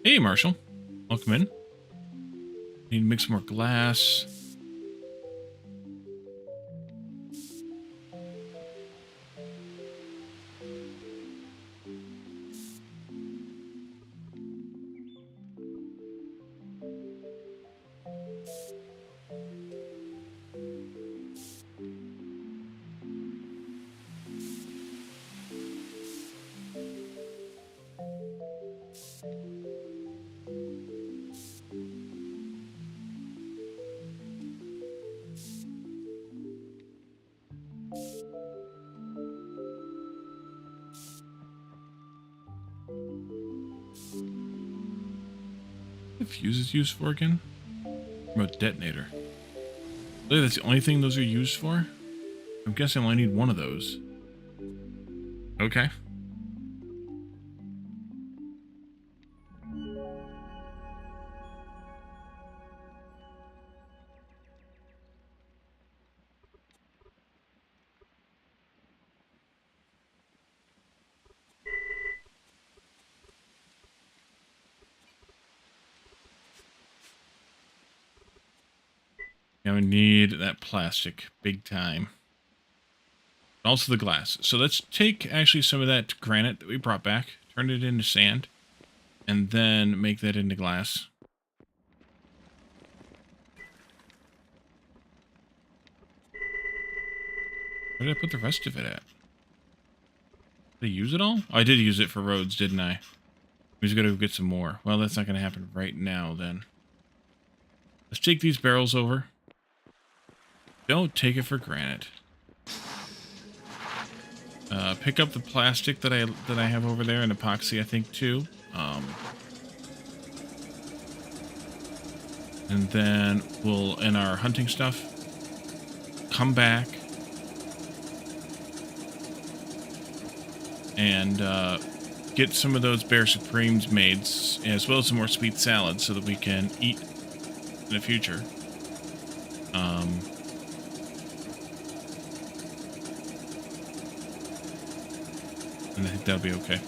Hey, Marshall. Welcome in. Need to make some more glass. What the fuse is used for again? Remote detonator. Really, that's the only thing those are used for? I'm guessing I only need one of those. Okay. Now we need that plastic big time. Also the glass. So let's take actually some of that granite that we brought back, turn it into sand, and then make that into glass. Where did I put the rest of it at? Did I use it all? Oh, I did use it for roads, didn't I? We just gotta go get some more. Well, that's not gonna happen right now then. Let's take these barrels over. Don't take it for granted. Pick up the plastic that I have over there and epoxy, I think, too. And then we'll, in our hunting stuff, come back and get some of those Bear Supremes made, as well as some more sweet salads so that we can eat in the future. And I think that'll be okay.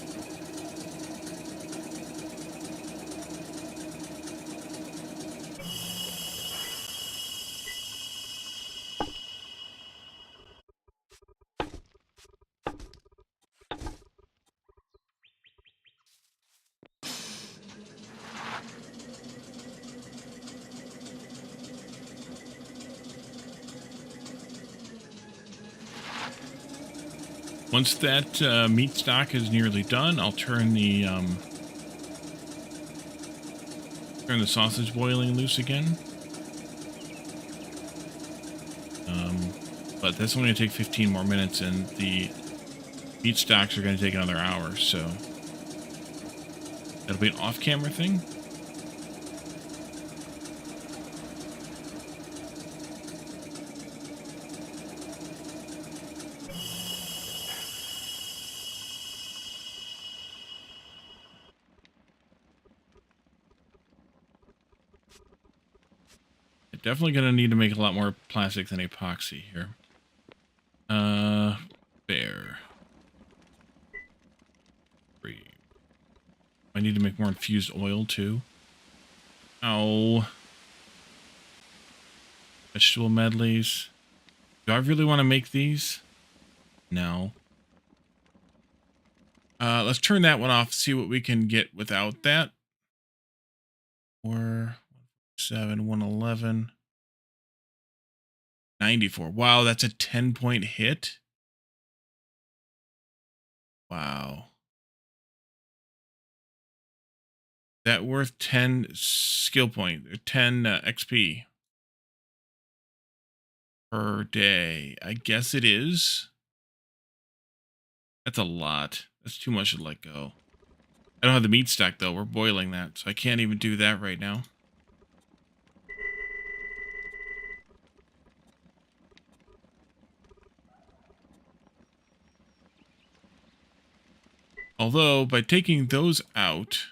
Once that meat stock is nearly done, I'll turn the sausage boiling loose again. But that's only going to take 15 more minutes, and the meat stocks are going to take another hour, so that'll be an off-camera thing. Definitely going to need to make a lot more plastic than epoxy here. Bear. I need to make more infused oil too. Oh. Vegetable medleys. Do I really want to make these? No. Let's turn that one off, see what we can get without that. Or 7, 111, 94. Wow, that's a 10-point hit. Wow. That worth 10 skill point, or 10 XP per day. I guess it is. That's a lot. That's too much to let go. I don't have the meat stack, though. We're boiling that, so I can't even do that right now. Although, by taking those out,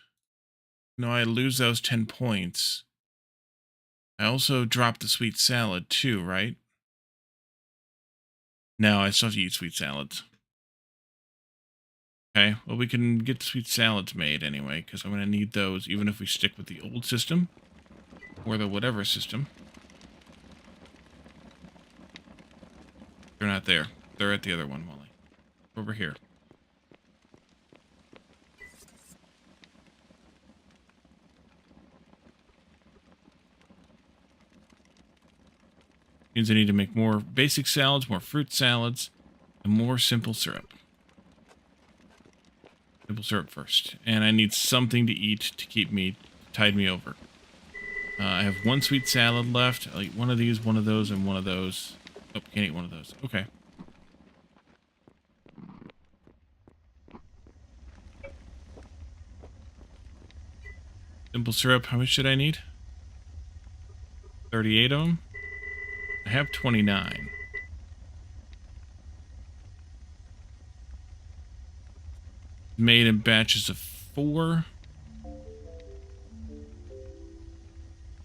I lose those 10 points. I also drop the sweet salad, too, right? No, I still have to eat sweet salads. Okay, well, we can get the sweet salads made anyway, because I'm going to need those, even if we stick with the old system, or the whatever system. They're not there. They're at the other one, Molly. Over here. Means I need to make more basic salads, more fruit salads, and more simple syrup. Simple syrup first. And I need something to eat to keep me, tide me over. I have one sweet salad left. I'll eat one of these, one of those, and one of those. Oh, can't eat one of those. Okay. Simple syrup, how much should I need? 38 of them? I have 29. Made in batches of 4.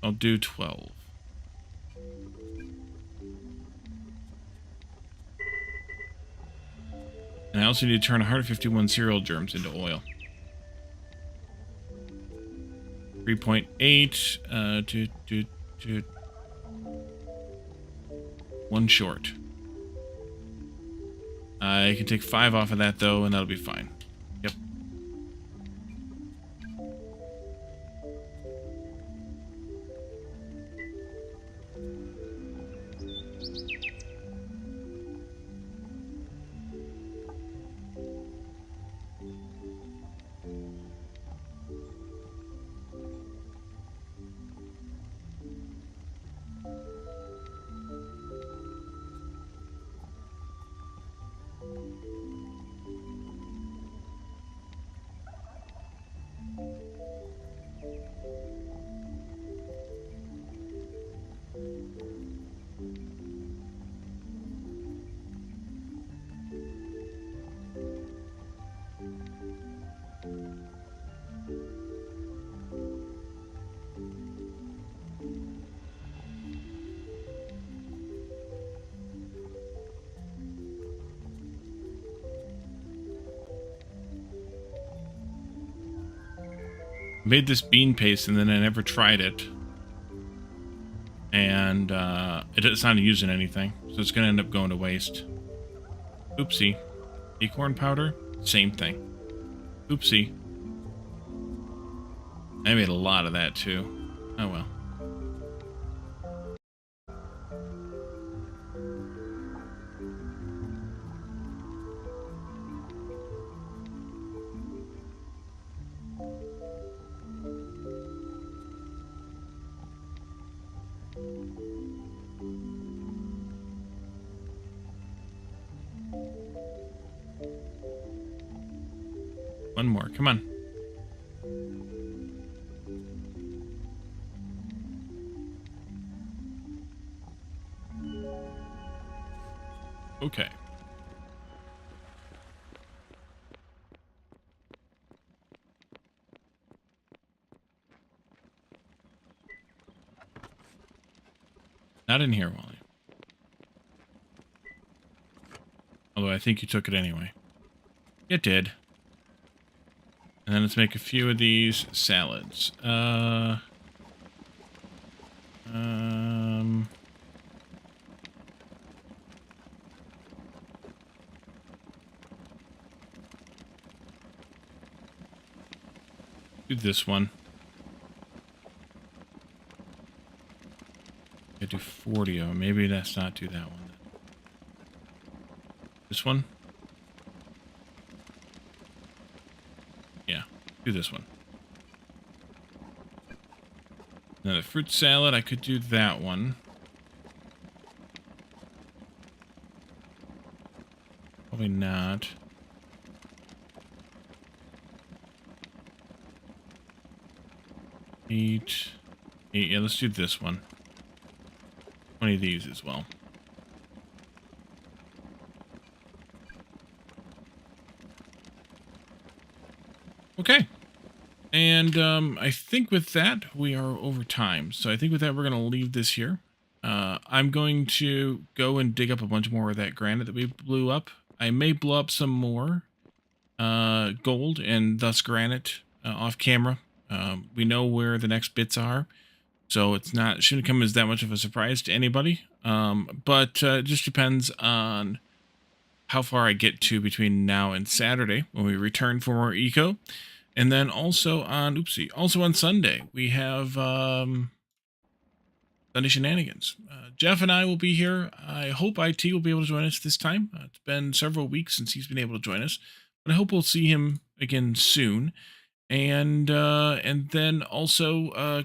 I'll do 12. And I also need to turn 151 cereal germs into oil. 3.8. One short. I can take 5 off of that, though, and that'll be fine. Yep. Made this bean paste and then I never tried it. And it's not using anything. So it's going to end up going to waste. Oopsie. Acorn powder? Same thing. Oopsie. I made a lot of that too. Oh well. One more. Come on. Okay. Not in here, Wally. Although I think you took it anyway. It did. And then let's make a few of these salads. Do this one. I do 40 of them. Maybe let's not do that one. This one? Yeah, do this one. Now the fruit salad, I could do that one. Probably not. 8. Yeah, let's do this one. 20 of these as well. Okay. And I think with that, we are over time. So I think with that, we're going to leave this here. I'm going to go and dig up a bunch more of that granite that we blew up. I may blow up some more gold and thus granite off camera. We know where the next bits are. So it's not, shouldn't come as that much of a surprise to anybody. But it just depends on how far I get to between now and Saturday when we return for more eco. And then also on, also on Sunday, we have Sunday Shenanigans. Jeff and I will be here. I hope IT will be able to join us this time. It's been several weeks since he's been able to join us, but I hope we'll see him again soon. And then also,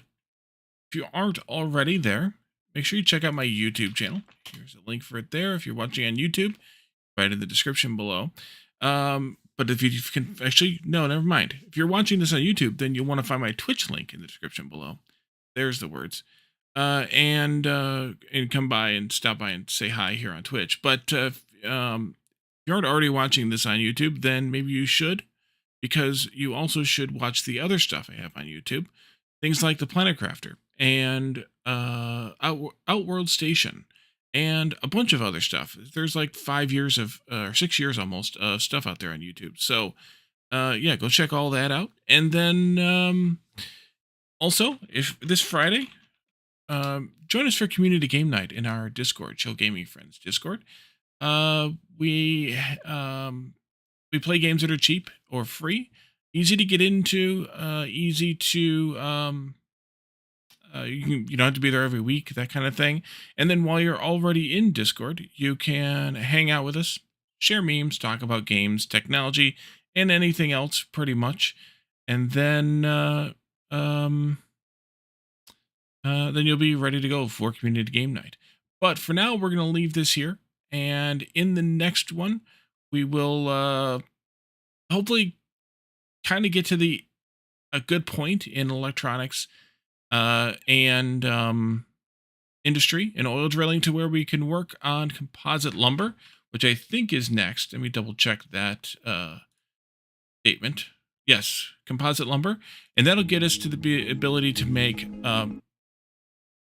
if you aren't already there, make sure you check out my YouTube channel. Here's a link for it there. If you're watching on YouTube, right in the description below. But if you can actually, no, never mind. If you're watching this on YouTube, then you'll want to find my Twitch link in the description below. There's the words. And come by and stop by and say hi here on Twitch. But if you aren't already watching this on YouTube, then maybe you should, because you also should watch the other stuff I have on YouTube. Things like the Planet Crafter and Outworld Station and a bunch of other stuff. There's like 5 years of, or 6 years almost, of stuff out there on YouTube. So, yeah, go check all that out. And then also, if this Friday, join us for community game night in our Discord, Chill Gaming Friends Discord. We play games that are cheap or free, easy to get into, easy to you don't have to be there every week, that kind of thing. And then while you're already in Discord, you can hang out with us, share memes, talk about games, technology, and anything else pretty much. And then you'll be ready to go for community game night. But for now, we're going to leave this here. And in the next one, we will hopefully kind of get to a good point in electronics and industry and oil drilling to where we can work on composite lumber, which I think is next. Let me double check that statement. Yes, composite lumber. And that'll get us to the ability to make Modern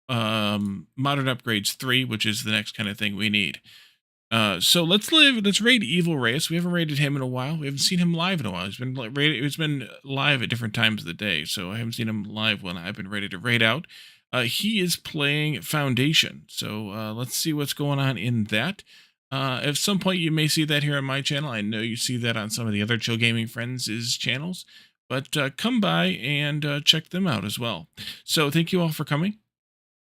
Upgrades 3, which is the next kind of thing we need. So let's raid Evil Reyes. We haven't raided him in a while. We haven't seen him live in a while. He's been live at different times of the day, so I haven't seen him live when I've been ready to raid out. He is playing Foundation, so let's see what's going on in that. At some point, you may see that here on my channel. I know you see that on some of the other Chill Gaming Friends' channels, but come by and check them out as well. So thank you all for coming.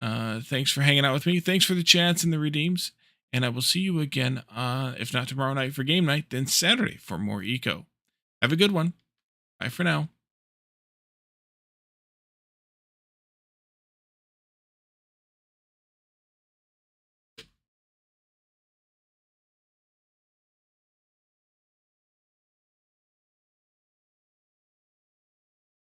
Thanks for hanging out with me. Thanks for the chats and the redeems. And I will see you again, if not tomorrow night for game night, then Saturday for more eco. Have a good one. Bye for now.